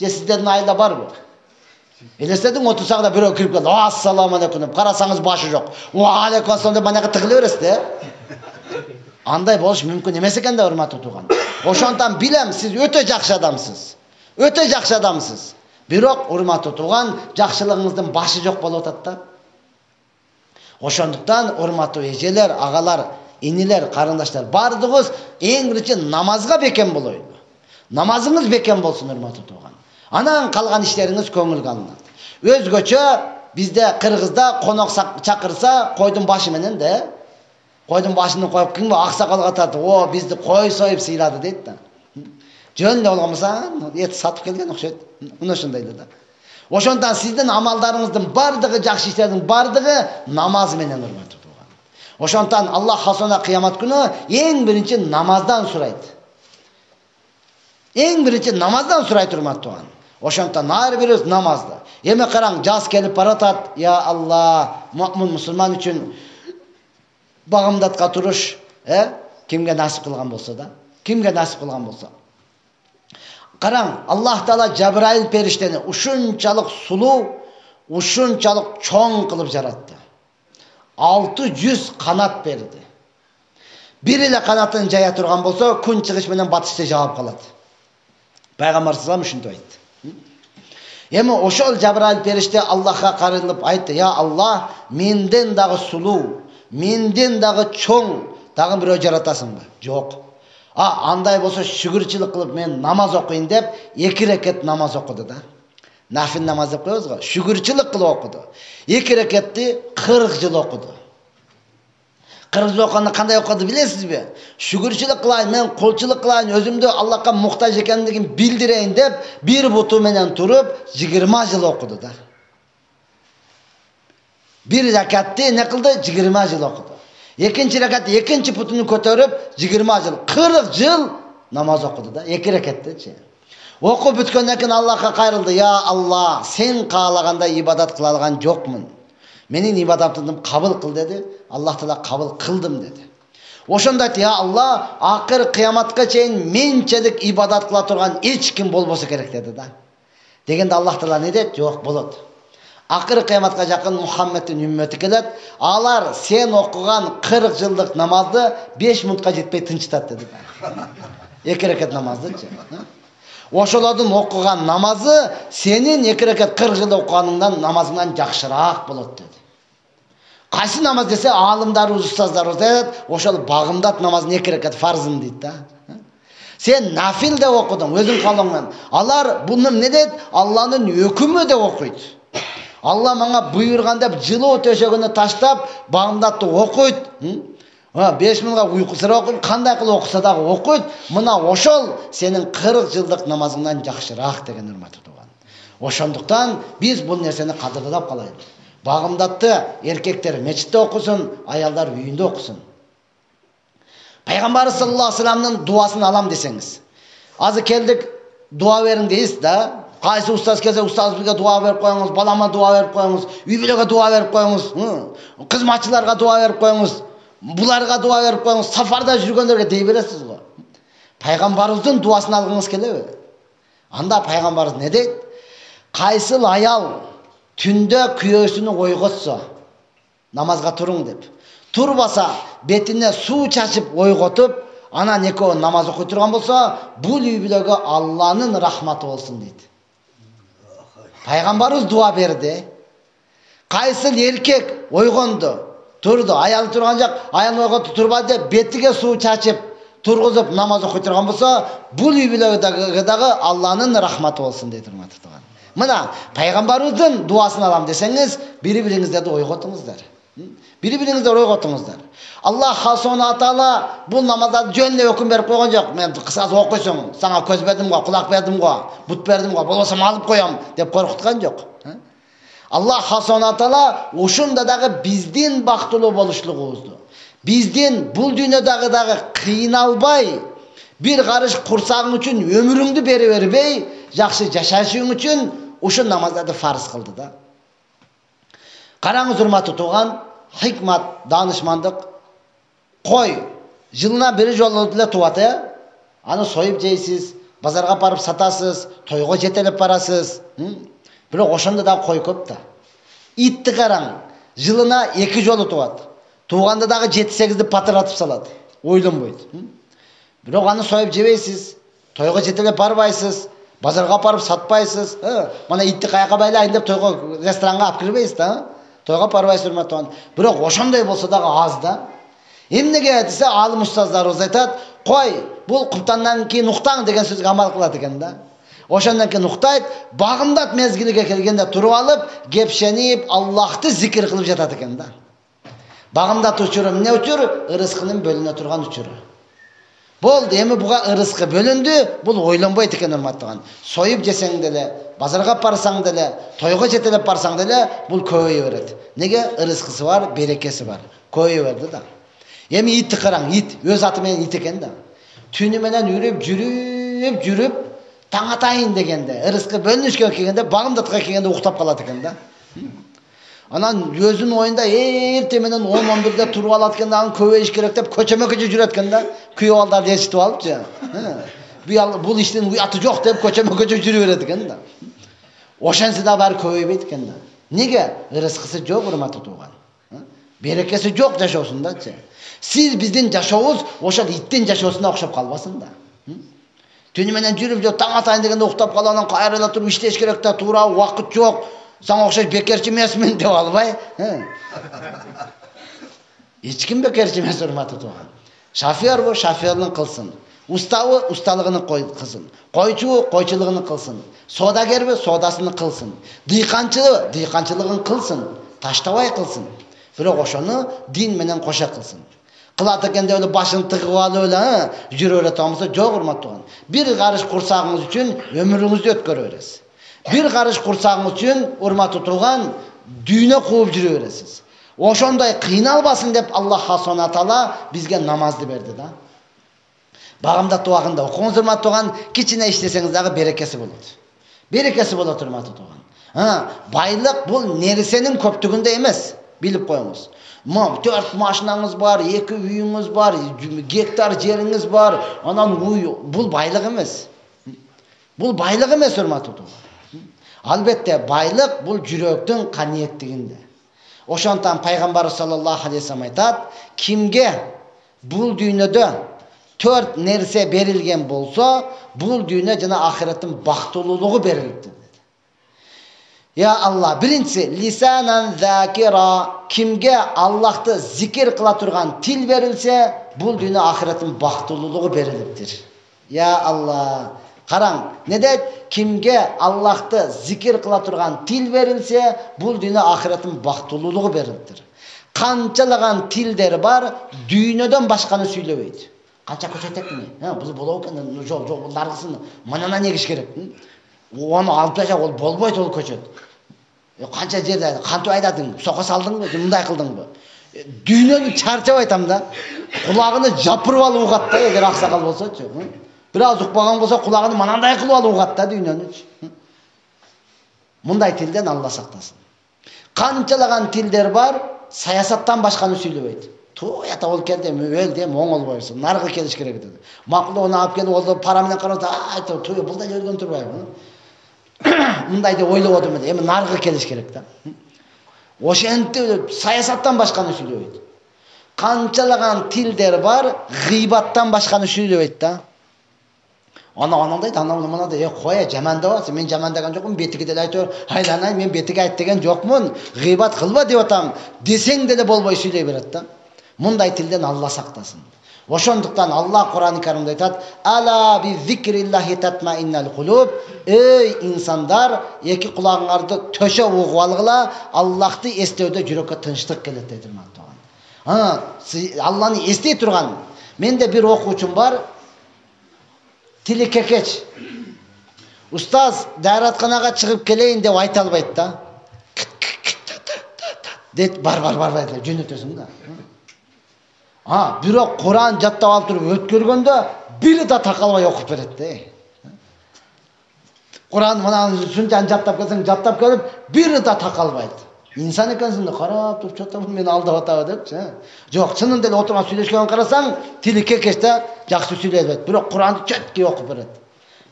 Же сиздердин айылда барбы? Elestedin otursaq biri kirip geldi. Assalamu aleykum. Karasanız başı yok. Wa aleykum assalam dep managa tıkılı veresiz de. Anday boluş mümkün emes eken de hurmatly tuğan. Oşondan bilem siz öte jakşı adamsız. Öte jakşı adamsız. Birok hurmatly tuğan, jakşılığınızdın başı yok bolup atat da. Oşonduktan hurmatly ejeler, agalar, iniler, karındaşlar bardığız en birinci namazga beken boloydu. Namazınız beken bolsun hurmatly tuğan. Anan kalgan işleriniz köngülge alınat. Özgöçö bizde Kırgızda konok çakırsa koydun başı menen de. Koydun başını koyup kim bu aksakalga atat. O bizdi koy soyup sıyladı deydi da. Jönle olgamasa et satıp kelgen okşayt. Muna şundaydı da. Oşondan sizdin amallarınızdın bardığı jakşı işlerдің bardığı namaz menen hurmatly tuğan. Oşondan Allah hasona kıyamet günü en birinci namazdan suraydı. En birinci namazdan suraydı hurmatly tuğan. Oşondan har birimiz namazda. Eme qarang jas kelip baratat. Ya Allah, mu'min musulman üçün bagımdatqa turuş, kimge nasip kılgan bolsa da. Kimge nasip kılgan bolsa. Qarang, Allah Taala Cebrail perişteni uşunçalık sulu, uşunçalık çoң kılıp jarattı. 600 kanat berdi. Bir ile kanatın jaya turgan bolsa, kun çıkış menen batışta jawap kalat. Peygamber sallallahu aleyhi ve sellem aytdı. Emi oşol Cebrail perişte Allah'a karılıp aytdı. Ya Allah, menden dağı sulu, menden dağı çoң, dağı bir jaratasın mı? Jok. Anday bolsa şükürçülük kılıp men namaz okuyun dep 2 reket namaz okudu da. Nafil namaz okuyoruz ga, şükürçülük kılıp okudu. 2 reketти 40 yıl okudu. 40 yıl okuyanda kanday okudu bilesiz mi? Şükürçülük kılayın, men kulçuluk kılayın, özümdü Allah'a muhtaç ekenligin bildireyin dep bir butu menen turup 20 yıl okudu da. Bir rekatти ne kıldı? 20 yıl okudu. İkinci rekatти ikinci putunu kötörüp 20 yıl, 40 yıl namaz okudu da. 2 rekatти. Okup bütkenden keyin Allah'a kayrıldı. Ya Allah, sen kaalaganda ibadat kıla algan jokmun. Menin ibadatımı kabul kıl dedi. Allah Taala kabul kıldım dedi. Oşonda aytты, ya Allah, akır kıyamatga çeyin mençelik ibadat kıla turgan hiç kim bolbosu gerek dedi da. Degende Allah Taala ne dedi? Yok bolot. Акыры кыяматка жакын Мухаммедтин үммөтү келет. Алар сен окуган 40 жылдык намазды 5 минутка жетпей тынчытат деди. 2 рекет намаздычы. Ошолордун окуган намазы сенин 2 рекет 40 жылда окуганыңдан намазыңдан жакшыраак болот деди. Кайсы намаз десе алымдар, устаздар айтат, ошол багымдат намазын 2 рекет фарзын дейт да. Сен нафил деп окудуң, өзүң калыңмен. Алар буну эмне дейт? Алланын өкүмү деп окуйт. Алла мага буйрган деп жылуу төшөгүнө таштап, багымдатты окуйт. 5 миңга уйкусура окуйт, кандай кылып окуса дагы окуйт. Мына ошол сенин 40 жылдык намазыңдан жакшыраак деген урматтуу туган. Ошондуктан биз бул нерсени кадырлап калайлы. Багымдатты эркектер мечитте окусун, аялдар үйүндө окусун. Пайгамбар саллаллаху алейхи вассаламдын дуасын алам десеңиз. Азыр келдик, дуа бериң дейсиз да. Кайсы устаз келсе, устаз бизге дуа берип коюңуз, балама дуа берип коюңуз, үй бүлөгө дуа берип коюңуз, кызматчыларга дуа берип коюңуз, буларга дуа берип коюңуз, сафарда жүргөндөргө дей бересиз го. Пайгамбарыбыздын дуасын алгыңыз келеби? Анда пайгамбарыбыз не дейт? Кайсыл аял түндө күйөөсүнү ойготсо, намазга туруң деп. Турбаса, бетине суу чачып ойготуп, анан экөө намаз окуй турган болсо, бул үй бүлөгө Алланын рахматы болсун дейт. Пайгамбарыбыз дуа берди. Кайсыл эркек ойгонду, турду, аял турган жак, аял ойготуп турбады деп, бетиге суу чачып, тургузуп намаз окуй турган болсо, бул үй бүлөгө дагы Алланын рахматы болсун дейт, урматтуу туган. Мына пайгамбарыбыздын дуасын алам десеңиз, бири-бириңиздерди ойготуңуздар. Бири-бириңиздер ойготуңуздар. Аллах Субхана Таала бул намаздарды жөн эле өкүм берип койгон жок. Мен кысасы окуйсуң, сага көз бердим го, кулак бердим го, бут бердим го, болбосо алып коем деп коркуткан жок. Аллах Субхана Таала ушунда дагы биздин бактылуу болушлугубузду, биздин бул дүйнөдөгү кыйналбай, бир карыш курсагың үчүн өмүрүңдү бербей, жакшы жашашың үчүн ушул намаздарды фарз кылды да. Караңыз, урматтуу туган, хикмат, данышмандык. Кой жылына бир жолу эле туат, аны союп жейсиз, базарга барып сатасыз, тойго жетелеп барасыз. Бирок ошондо да кой көп да. Итти караң, жылына 2 жолу туат. Тууганда дагы 7-8ди патыратып салат. Ойлонбойт. Бирок аны союп жебейсиз, тойго жетелеп барбайсыз, базарга барып сатпайсыз. Мана итти каяка байлайын деп тойго, ресторанга алып кирбейсиз да. Тойго барбайсыз, урматтуу. Бирок ошондой болсо дагы аз да. Эмнеге десе, алым устаздарыбыз айтат, кой, бул куптандан кийин уктаң деген сөзгө амал кылат экен да. Ошондон кийин уктайт, багымдат мезгилиге келгенде туруп алып, кепшенип, Аллахты зикир кылып жатат экен да. Багымдат учуру эмне учур? Ырыскынын бөлүнө турган учуру. Болду, эми буга ырыскы бөлүндү, бул ойлонбойт экен, урматтуу. Союп жесең деле, базарга барсаң деле, тойго жетелеп барсаң деле, бул көбөйө берет. Неге? Ырыскысы бар, берекеси бар. Көбөйө берди да. Эми итти караң, ит өз аты менен ит экен да. Түнү менен жүрүп, таң атайын дегенде, ырыскы бөлүнүшкө келгенде, багымдатка келгенде уктап калат экен да. Анан өзүнүн оюнда эрте менен 10-11де туруп алат экен да, аны көбөйүш керек деп көчөмө-көчө жүрөт экен да. Күйөө балдарды ээрчитип алыпчы. Бул иштин уяты жок деп көчөмө-көчө жүрө берет экен да. Ошентсе да баары көбөйбөйт экен да. Неге? Ырыскысы жок, урматтуу туган. Берекеси жок жашоосундачы. Сиз биздин жашообуз ошол иттин жашоосуна окшоп калбасын да. Түнү менен жүрүп, таң атайын дегенде уктап калып, анан кайра туруп иштеш керек да, туура убакыт жок. Саңа окшош бекерчи эмесмин деп албай. Эч ким бекерчи эмес, урматтуу туган. Шофёр шофёрлугун кылсын. Устабы усталыгын кылсын. Койчу койчулугун кылсын. Соодагерби соодасыны кылсын. Дыйканчы дыйканчылыгын кылсын. Таштабай кылсын. Бирок ошону дин менен кошо кылсын. Кылат экен деп эле башын тыгып алып эле жүрө берет болсо жок, урматтуу туган. Бир карыш курсагыңыз үчүн өмүрүңүздү өткөрө бересиз. Бир карыш курсагыңыз үчүн, урматтуу туган, дүйнө кууп жүрө бересиз. Ошондой кыйналбасын деп Аллах Субхана Таала бизге намазды берди да. Багымдат убагында окуңуз, урматтуу туган, кичине иштесеңиз дагы берекеси болот. Берекеси болот, урматтуу туган. Байлык бул нерсенин көптүгүндө эмес, билип коюңуз. 4 машинаңыз бар, 2 үйүңүз бар, гектар жериңиз бар, анан бул байлык эмес. Бул байлык эмес, урматтуу туган. Albatta байлык бул жүрөктүн каниеттигинде. Ошондон пайгамбар саллаллаху алейхи вассалам айтат, кимге бул дүйнөдө 4 нерсе берилген болсо, бул дүйнө жана ахиреттин бактылуулугу берилди. Ya Allah, birincisi lisanan zakira, kimge Allah'ta zikir kıla turgan til verilse, bul dünya ahiretin baktılılığı veriliptir. Ya Allah, karan, ne de kimge Allah'ta zikir kıla turgan til verilse, bul dünya ahiretin baktılılığı veriliptir. Kançalagan tilleri var, dünyeden başkanı söyleyeydi. Kança köşetek mi? Ha, bu bolawken, жоқ, bunlarısın, manana ne giş gerek? Onu alıp taşak, ol bolboyt ol köşet. Kança жерде кантип айдадың, соқа салдыңбы, мындай кылдыңбы? Дүйнөнү чарчап айтам да, кулагыны жапырып алып угат да, эгер аксакал болсочу. Бир аз укпаган болсо кулагыны манандай кылып алып угат да дүйнөнү. Мындай тилден Алла сактасын. Канчалаган тилдер бар, саясаттан башканы сүйлөбөйт. Туята ол келди, өлдү, оңол бойсун. Наргы келиш керек dedi. Макул onu алып келип, ол пара менен карап, айтып, туй, бул да өлгөн турбайбы? Мындай деп ойлоп отурмун. Эми наргы келиш керек да. Ошентип саясаттан башканы сүйлөбөйт. Канчалаган тилдер бар, гыйбаттан башканы сүйлөбөйт да. Анандай, мындай, коя, жамандабасың, мен жамандаган жокмун, бетиге деле айтор, айланай, мен бетиге айт деген жокмун, гыйбат кылба деп атам, десең деле болбой сүйлөй берет да. Мындай тилден Алла сактасын. Ошондуктан Алла Кур'ан-ы Каримде айтат: "Ала би зикриллахи татмаиннал кулуб". Ey insanlar, эки кулагыңарды төшө угуп алгыла, Аллахты эстөөдө жүрөккө тынчтык келет дейт Мактаган. Алланы эстей турган. Менде бир окуучум бар, тили кекеч. Устаз дайратканага чыгып келейин деп айта албайт да. Дейт, бар деп жөнөтөсүң да. Бирок Кур'ан жаттап алып туруп өткөргөндө бири да такалбай окуп берет да. Кур'ан мынаны ушунчаны жаттап келсең, жаттап келип, бири да такалбайт. İnsan экенсиң да карап туруп, чота бул мени алдап атабы депчи. Жок, чынында эле отурган сүйлөшкөнүн карасаң, тили кекеш да, жакшы сүйлөй берет. Бирок Кур'анды чөткө окуп берет.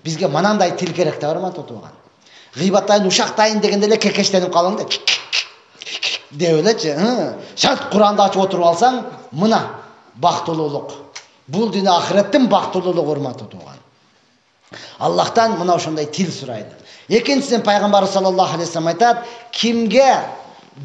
Бизге манандай тил керек да, барма тотуган. Гыйбаттайын, ушактайын дегенде эле кекештенип калың да. Деп элечи. Шарт Кур'анды ачып отуруп алсаң, мына бактылуулук. Бул дүйнө ахиреттин бактылуулугу урматтуу тууган. Аллахтан мына ошондой тил сурайды. Экинчиден пайгамбар саллаллаху алейхи вассалам айтат, кимге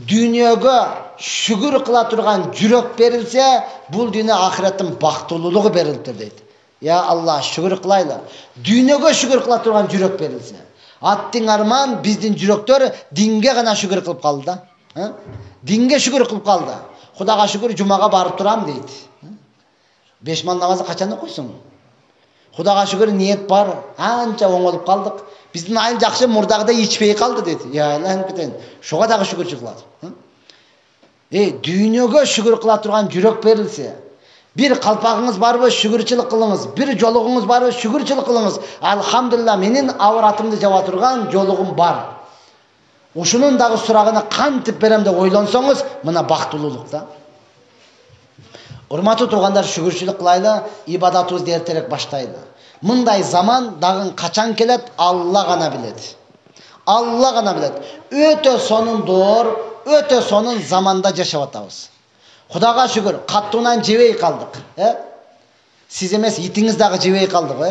дүйнөгө шүгүр кыла турган жүрөк берилсе, бул дүйнө ахиреттин бактылуулугу берилиптир дейт. Я Алла, шүгүр кылайлы. Дүйнөгө шүгүр кыла турган жүрөк берилсе. Аттың арман биздин жүрөктөр динге гана шүгүр кылып калды да. Динге шүгүр кылып калды. Кудайга шүгүр, жумага барып турам дейт. 5 мал намазды качан окуйсуң? Кудайга шүгүр, ниет бар, анча оңолуп калдык. Биздин айыл жакшы, мурдагыдай ичпей калды дейт. Я Аллах кетен. Шуга дагы шүгүр кылат. Дүйнөгө шүгүр кыла турган жүрөк берилсе, бир калпагыңыз барбы, шүгүрчүлүк кылыңыз, бир жолугуңуз барбы, шүгүрчүлүк кылыңыз. Алхамдулилла, менин авыратымды жаба турган жолугум бар. Ушунун дагы сурагына кантип берем деп ойлонсоңуз, мына бактылуулук да. Урматтуу тургандар, шүгүрчүлүк кылайлы, ибадатыбызды эртерээк баштайлы. Мындай заман дагы качан келет, Алла гана билет. Алла гана билет. Өтө сонундор, өтө сонун заманда жашап атабыз. Кудайга шүгүр, каттуунан жебей калдык. Сиз эмес, итиңиз дагы жебей калды го.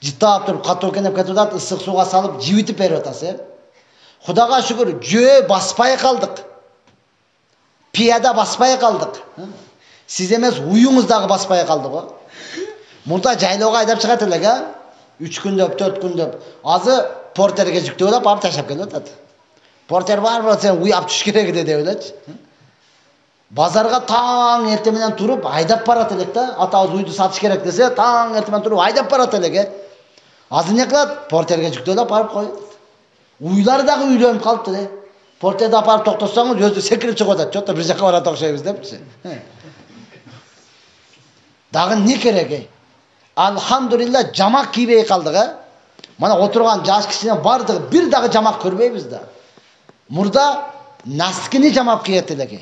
Жыттап туруп, каттуу кенеп кетип атат, ысык сууга салып, жибитип берип атасыз. Кудайга шүгүр, жөө баспай калдык. Пияда баспай калдык. Сиз эмес, уюңуз дагы баспай калды го. Мурда жайлоого айдап чыгат элек, 3 күндөп, 4 күндөп. Азы портерге жүктөп алып, барып таштап келип атат. Портер бар, сен уяп түш керек деп элечи. Базарга таң эртең менен туруп айдап барат элек да. Атабыз уйду сатыш керек десе, таң эртең менен туруп айдап барат элек. Азыр эмне кылат? Портерге жүктөп алып барып коет. Уйлары дагы үйлөнүп калыптыр, Портерди апарып токтосоңуз, өзү секирип чыгып атат. Чота бир жака барат окшойбуз депчи. Дагы не керек? Алхамдулилла, жамак кийбей калдык, Мана отурган жаш кишинин бардыгы бир дагы жамак көрбөйбүз да. Мурда наскини жамап кийет элек.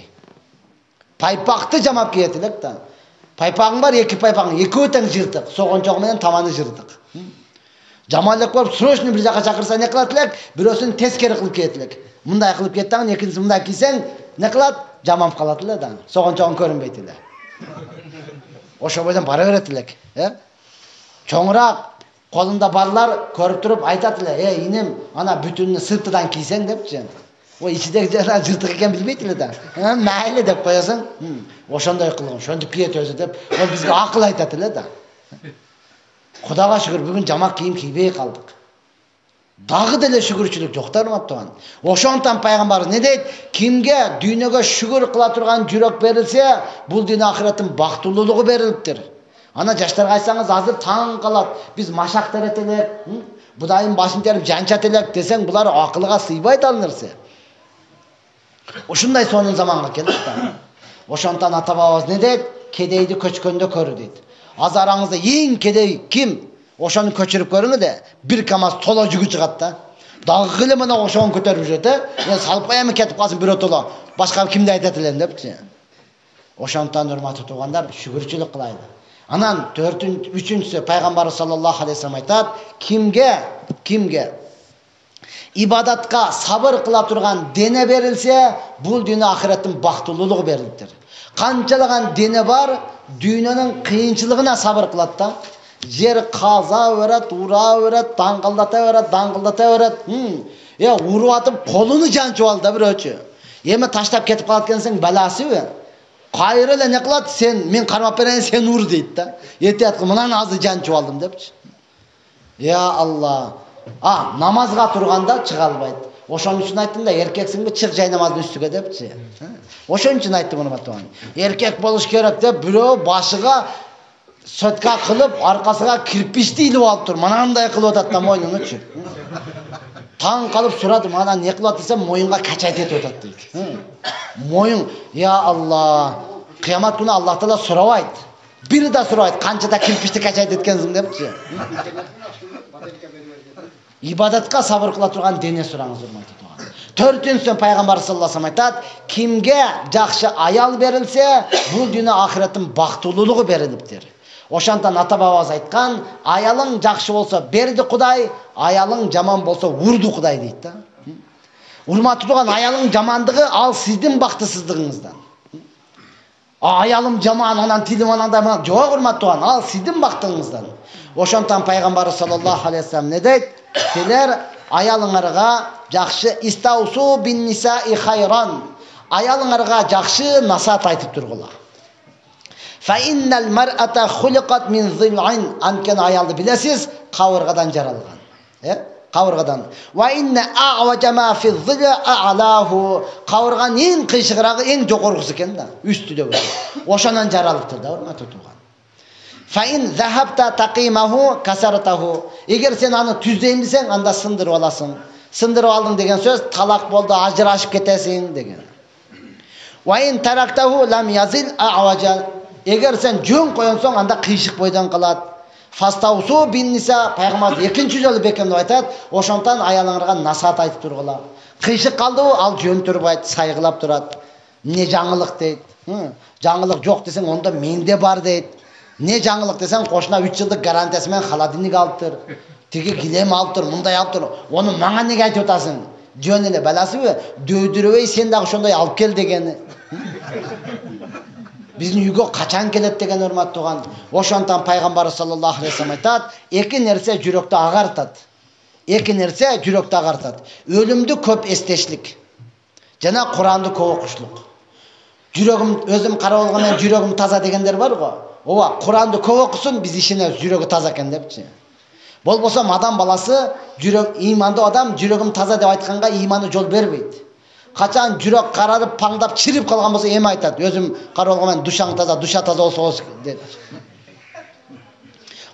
Пайпакты жамап кийет элек да. Пайпагың бар, 2 пайпагың, экөө тең жыртык. Согончогу менен таманы жыртык. Жамандап көрүп срочно бир жака чакырса не кылат элек? Бирөөсүн тескери кылып кетет элек. Мындай кылып кетти дагы, экинчиси мындай кийсең не кылат? Жаманып калат эле да. Согон көрүнбөйт эле. Ошо бойдон бара берет элек, Чоңураак колунда балдар көрүп туруп айтат эле, инем, ана бүтүнү сыртыдан кийсең депчи. Ой, ичидеги жана жыртык экен билбейт эле да. Майлы деп коесуң. Ошондой кылгын, ошентип кийет өзү деп, ол бизге акыл айтат эле да. Кудайга шүгүр, бүгүн жамак кийим кийбей калдык. Дагы деле шүгүрчүлүк жок да, урматтаган. Ошондон пайгамбарыбыз не дейт? Кимге дүйнөгө шүгүр кыла турган жүрөк берилсе, бул дүйнө ахиреттин бактылуулугу берилиптир. Ана жаштарга айтсаңыз, азыр таң калат. Биз машак терет элек, Будайын башын терип жанчат элек десең, булар акылга сыйбайт ал нерсе. Ушундай сонун заманга келдик да. Ошондон ата бабабыз не дейт? Кедейди көчкөндө көрү дейт. Az aranızda ең кедей ким? Ошону көчүрүп көрүңү де, бир камаз толо жүгү чыгат да. Дагы эле мына ошону көтөрүп жүрөт, Мен салып коем кетип калсын бирөө толо. Башка кимди айтат элем депчи. Ошондон урматтуу туугандар, шүгүрчүлүк кылайлы. Анан 3-үчүсү пайгамбар саллаллаху алейхи вассалам айтат, кимге ибадатка сабыр кыла турган дене берилсе, бул дүйнө ахиреттин бактылуулугу берилиптир. Канчалаган дене бар, дүйнөнүн кыйынчылыгына сабыр кылат да. Жер каза берет, ура берет, даңгылдата берет. Уруп атып колуну жанчып алды да бирөөчү. Эми таштап кетип калат экенсиң, баласыбы? Кайры эле не кылат? Мен кармап берейин, сен ур дейт да. Этет мынаны азыр жанчып алдым депчи. Алла. Намазга турганда чыга албайт. Ошон үчүн айттым да, эркексиңби, чык жай намаздын үстүгө депчи. Ошон үчүн айттым муну батан. Эркек болуш керек деп бирөө башыга сотка кылып, аркасыга кирпичти илип алып тур. Мынандай кылып атат да мойнуңучу. Таң калып сурадым, анан не кылып десем, моюнга качайт этип атат дейт. Моюн, Алла, кыямат күнү Аллах Таала сурабайт. Бири да сурабайт, канчада кирпичти качайт эткенсиң депчи. Ибадатка сабыр кыла турган дене сураңыз, урматтуу туугандар. 4-үнчүсү пайгамбар саллаллаху алейхи вассалам айтат, кимге жакшы аял берилсе, бул дүйнө ахиреттин бактылуулугу берилиптир. Ошондон ата бабабыз айткан, аялың жакшы болсо берди Кудай, аялың жаман болсо урду Кудай дейт да. Урматтуу тууган, аялың жамандыгы ал сиздин бактысыздыгыңыздан. Аялым жаман, анан тилим анандай, жок урматтуу тууган, ал сиздин бактыңыздан. Ошондон пайгамбар саллаллаху алейхи вассалам не дейт? Силер аялыңарга жакшы истаусу бин нисаи хайран. Аялыңарга жакшы насаат айтып тургула. Fa innal mar'ata khuliqat min dhil'in. Анкен аялды билесиз, кабыргадан жаралган. Кабыргадан. Wa inna a'waja ma fi dhil'i a'lahu. Кабырган эң кыйшыгырагы, эң жогоргусу экен да, үстүдөгү. Ошонон жаралыптыр да, урматтуу тууган. Fa in dhahabta taqimahu kasartahu. Эгер сен аны түздейм десең, анда сындырып аласың. Сындырып алдың деген сөз, талак болду, ажырашып кетесиң деген. Wa in taraktаhu lam yazil a'waja. Эгер сен жөн коёнсоң, анда кыйшык бойдон калат. Фастаусу бин ниса, пайгамбар экинчи жолу бекемдеп айтат, ошондон аялыңарга насаат айтып тургула. Кыйшык калдыбы, ал жөн турбайт, сайгылап турат. Не жаңылык дейт. Жаңылык жок десең, онда менде бар дейт. Не жаңылык десең, кошуна 3 жылдык гарантиясы менен холодильник алып тур. Тиги килем алып тур, мындай алып тур. Ону мага неге айтып атасың? Жөн эле баласыбы? Дөөдүрөбөй сен дагы ошондой алып кел дегени. Биздин үйгө качан келет деген урматтуу тууган. Ошондон пайгамбар саллаллаху алейхи вассалам айтат, эки нерсе жүрөктү агартат. Эки нерсе жүрөктү агартат. Өлүмдү көп эстешлик жана Куранды көп окушлук. Жүрөгүм өзүм кара болгондон жүрөгүм таза дегендер бар го. Ооба, Куранды көп окусун, биз ишенебиз, жүрөгү таза экен депчи. Болбосо адам баласы, жүрөк ыймандуу адам жүрөгүм таза деп айтканга ыйманы жол бербейт. Качан жүрөк карарып, паңдап, чирип калган болсо эми айтат. Өзүм кара болгондон душаң таза, душа таза болсо дейт.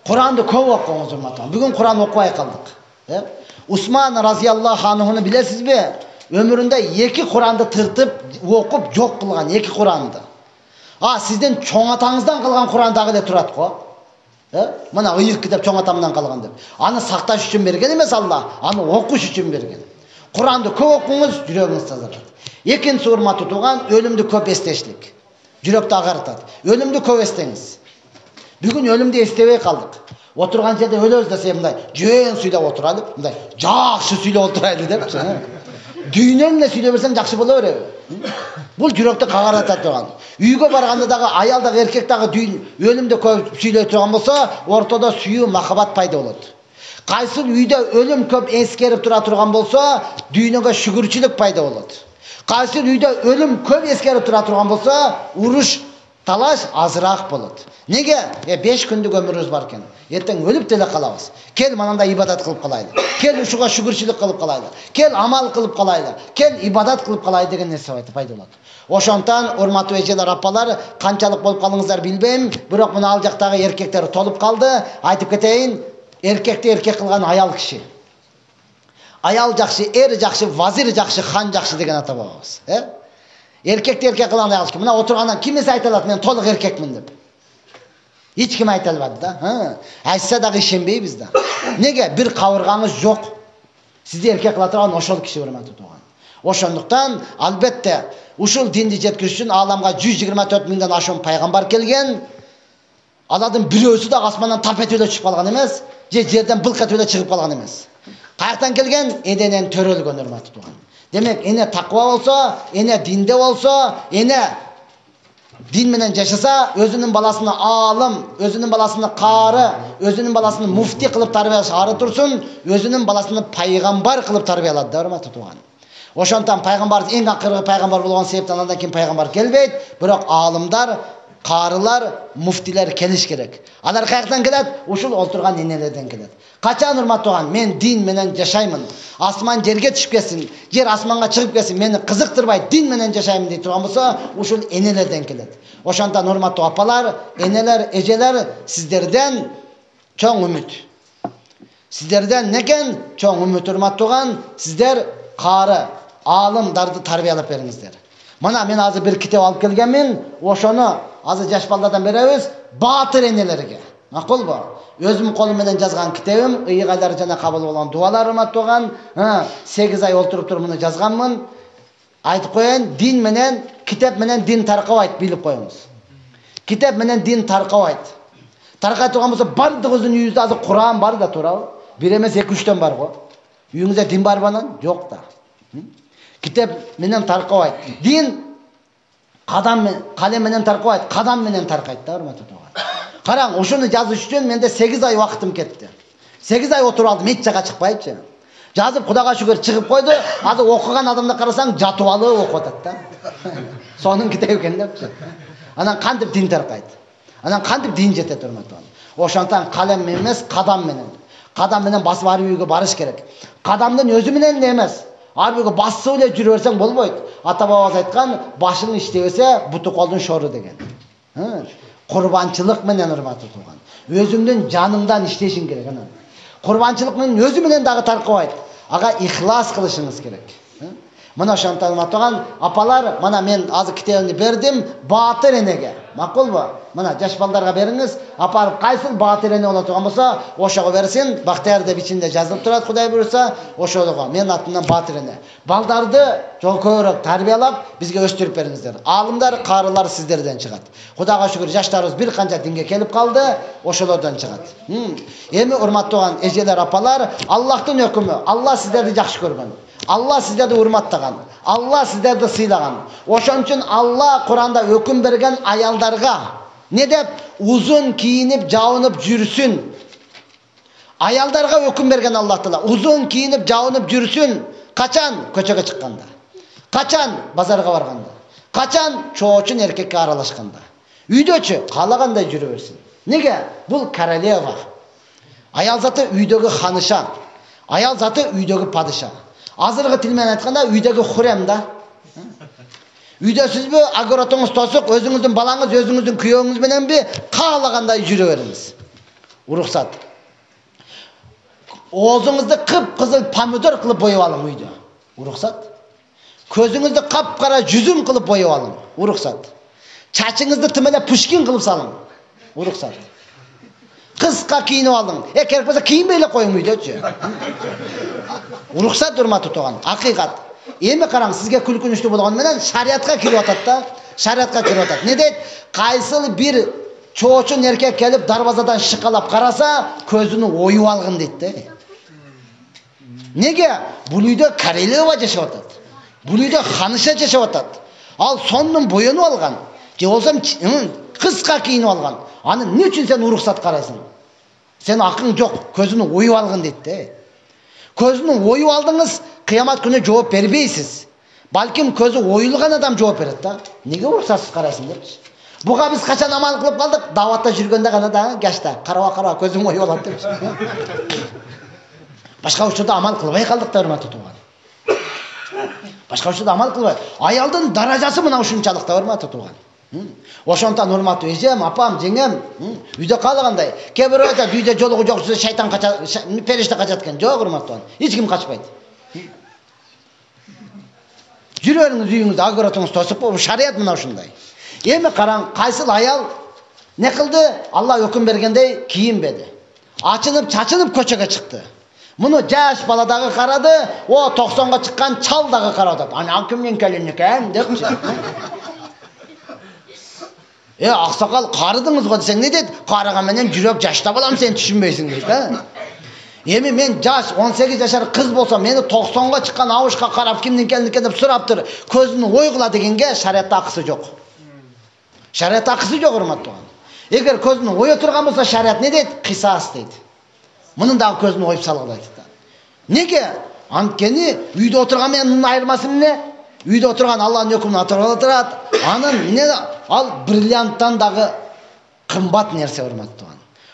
Куранды көп окуңуз, урматтуу. Бүгүн Куран окубай калдык. Усман разияллаху анхуну билесизби? Өмүрүндө 2 Куранды тыртып, окуп жок кылган 2 Куранды. Сизден чоң атаңыздан калган Куран дагы эле турат го. Мына ыйык китеп чоң атамдан калган деп. Аны сакташ үчүн берген эмес Алла, аны окуш үчүн берген. Куранды көп окуңуз, жүрөгүңүз тазарат. Экинчи урматтуу тууган, өлүмдү көп эстешлик. Жүрөктү агартат. Өлүмдү көп эстеңиз. Бүгүн өлүмдү эстебей калдык. Отырған жерде өлөбүз десе мындай жөн сүйлөп отуралы, мындай жакшы сүйлөп отурайлы депчи. Дүйнөнү эле сүйлөп берсең жакшы боло береби? Бул жүрөктү кагарата турган. Үйгө барганда дагы аял дагы эркек дагы өлүмдү көп сүйлөй турган болсо, ортодо сүйүү, махаббат пайда болот. Кайсыл үйдө өлүм көп эскерип тура турган болсо, дүйнөгө шүгүрчүлүк пайда болот. Кайсыл үйдө өлүм көп эскерип тура турган болсо, уруш, талаш азыраак болот. Неге? 5 күндүк өмүрүбүз бар экен. Эртең өлүп деле калабыз. Кел манандай ибадат кылып калайлы. Кел ушуга шүгүрчүлүк кылып калайлы. Кел амал кылып калайлы. Кел ибадат кылып калайлы деген нерсе пайда болот. Ошондон урматтуу эжелер, апалар, канчалык болуп калыңыздар билбейм, бирок мына ал жактагы эркектер толуп калды. Айтып кетейин, эркекти эркек кылган аял киши. Аял жакшы, эр жакшы, вазир жакшы, хан жакшы деген ата бабабыз. Эркекти эркек кылган аял киши. Мына отургандан кимиси айта алат, мен толук эркекмин деп? Hiç kim ayta almadı da. Aytsa da işenbeybiz da. Nege? Bir kavurganız yok. Sizde erkek kılatıran oşol kişi hürmeti tuğan. Oşonduktan albatta uşul dindi jetkiriş üçün alamga 124 mindən aşın paygambar kelgen. Aladın birөөsü de asmandan tap etüyle çıkıp kalgan emez. Жерден былқ etüyle çıkıp kalgan emez. Kayaktan kelgen edenen törölgön hürmeti tuğan. Demek ene takva olsa, ene dinde olsa, ene din menen yaşasa, özünün balasını alım, özünün balasını qarı, özünün balasını mufti kılıp tarbiya çağırı tursun, özünün balasını paygambar kılıp tarbiyaladı da hürmeti tuğan. Oşondan paygambar en akırgı paygambar bolgan sebepten andan keyin paygambar kelbeyt, biroq alımlar, qarılar, muftiler keliş gerek. Alar kayaktan kelet, uşul olturgan enelerden kelet. Kaçan hürmet tuğan, men din menen yaşaymın. Asman jerge düşüp ketsin, jer asmanga çıkıp ketsin, meni kızıktırбай din menen yaşaymın deyip turgan bolsa, uşul enelerden kelet. Oşondan hurmattуу apalar, eneler, ejeler, sizlerden çoğ ümit. Sizlerden neken çoğ ümit hurmat tuğan, sizler qarı, alımdарды tarbiyalap beriңizdер. Mana men azı bir kitap alıp kelgenmin, oşonu azı jaş ballardan berебиз, батыр энелерге. Макул бу? Өзüm колум менен жазган китебим, ыйыгалар жана кабыл болгон дуалар hurmat tuğan, 8 ay olturup туруп муну жазганмын. Айтып коеюн, din менен, kitap менен din таркабайт, билип коюңуз. Kitap менен din таркабайт. Таркай турган болсо, бардыгыбыздын үйүбүздө азыр Куран бар да туурабы? Бир эмес 2-3төн бар го. Үйүңүздө din барбы анан? Жок да. Kitap менен таркабайт. Din kalem менен таркабайт, кадам менен таркайт да, hurmatly tuğan. Караң, ошону жазыш үчүн менде 8 ay убактым кетти. 8 ay отуруп алдым, эч жака чыкпайчы. Жазып Кудайга шүгүр чыгып койду. Азыр окуган адамды карасаң, жатып алып окуп атат да. Сонун китеп экен депчи. Анан кантип дин таркайт? Анан кантип дин жетет, hurmatly tuğan? Ошондон калем эмес, кадам менен. Кадам менен басып ар үйгө барыш керек. Кадамдын өзү менен да эмес. Ар үйгө басып эле жүрө берсең болбойт. Ата бабабыз айткан, башың иштебесе, буту колдун шору деген. Курбанчылык менен, hurmatly tuğan. Өзүңдүн жаныңдан иштешиң керек анан. Курбанчылык менен өзү менен дагы таркабайт. Ага ихлас кылышыңыз керек. Мына ошондон hurmatly tuğan, апалар, мына мен азыр китебимди бердим, батыр энеге. Макулбу? Мына жаш балдарга бериңиз, апарып кайсыл батыр эне боло турган болсо, ошого берсин. Бактыяр деп ичинде жазылып турат, Кудай буйрса, ошого мен атымдан батыр эне. Балдарды көбүрөөк тарбиялап, бизге өстүрүп бериңиздер. Алымдар, карылар сиздерден чыгат. Кудайга шүгүр, жаштарыбыз бир канча динге келип калды, ошолордон чыгат. Эми урматтуу туган эжелер, апалар, Аллахтын өкүмү, Алла сиздерди жакшы көргөн. Allah sizlerdi hurmattagan. Allah sizlerdi sıylagan. Oşon üçün Allah Kur'an'da hüküm bergen ayaldarga ne dep uzun kiyinip jabınıp жүрсүн. Ayaldarga hüküm bergen Allah Taala. Uzun kiyinip jabınıp жүрсүн. Kaçan köçöge çıkkanda. Kaçan bazarga barganda. Kaçan çoğuçun erkekке aralaşkanda. Üydöçü kalaganda жүрө берсин. Nege? Bul koroleva. Ayal zаты üydögü hanışa. Ayal zаты üydögü padışa. Азыркы тил менен айтканда үйдөгү хурем да. Үйдөсүзбү, агоротуңуз тосук, өзүңүздүн балаңыз, өзүңүздүн күйөөңүз мененби каалагандай жүрө бериңиз. Уруксат. Оозуңузду кып-кызыл помидор кылып боеп алың үйдө. Уруксат. Көзүңүздү капкара жүзүм кылып боеп алың. Уруксат. Чачыңызды тымелеп пушкин кылып салың. Уруксат. Kıska kiyinip aldın. Kerek bolsa kiyinbey koyun uyдөчү. Уруксат, hurmatly tuğan. Hakikat. Эми караң, sizge күлкүнүчтүү болгону менен шариатка кирип атат да. Шариатка кирип атат. Ne дейт? Кайсыл бир Çoğuçun erkek gelip darvazadan şıkalap karasa közünü oyup algın deydi de. Nege? Bul uyda Karelova жашап атат. Bul uyda Ханыша жашап атат. Ал сонун боенуп алган. Же болсам кыска кийинип алган. Аны эмне үчүн сен уруксат карайсың? Сен акың жок, көзүнү оюп алгын дейт де. Көзүнү оюп алдыңыз, кыямат күнү жооп бербейсиз. Балким көзү оюлган адам жооп берет да. Неге уруксатсыз карайсың депчи. Буга биз качан амал кылып калдык? Даватта жүргөндө гана да, гашта, караба көзүм оюп алат депчи. Башка учурда амал кылбай калдык да, урматтуу тууган. Башка учурда амал кылбай. Аялдын даражасы мына ушунчалык да, урматтуу тууган. Ошондон урматтуу эжем, апам, жеңем, үйдө калгандай. Кээ бирөө айтат, үйдө жолугу жок, шайтан качат, периште качат экен. Жок, урматтуу. Эч ким качпайт. Жүрөрүңүз үйүңүздө агыротуңуз тосуп, бул шарият мына ушундай. Эми караң, кайсыл аял не кылды? Алла өкүм бергендей кийинбеди. Ачынып, чачынып көчөгө чыкты. Муну жаш бала дагы карады, о 90га чыккан чал дагы карады. Ана кимдин келини экен депчи. Аксакал карыдыңыз го десең не дейт? Караган менен жүрөк жаштап алам, сен түшүнбөйсүң дейт да. Эми мен жаш 18 жашар кыз болсом, мени 90га чыккан абышка карап кимдин келини экен деп сураптыр, көзүнү ойгула дегенге шариятта акысы жок. Шарият акысы жок, урматтуу. Эгер көзүнү ое турган болсо, шарият не дейт? Кисас дейт. Мунун дагы көзүнү оюп салгыла дейт да. Неге? Анткени үйдө отурган менен мунун айырмасы эмне? Үйдө отурган Аллахтын өкүмүн атырып отурат. Анын эмне? Ал бриллианттан дагы кымбат нерсе, урматтуу.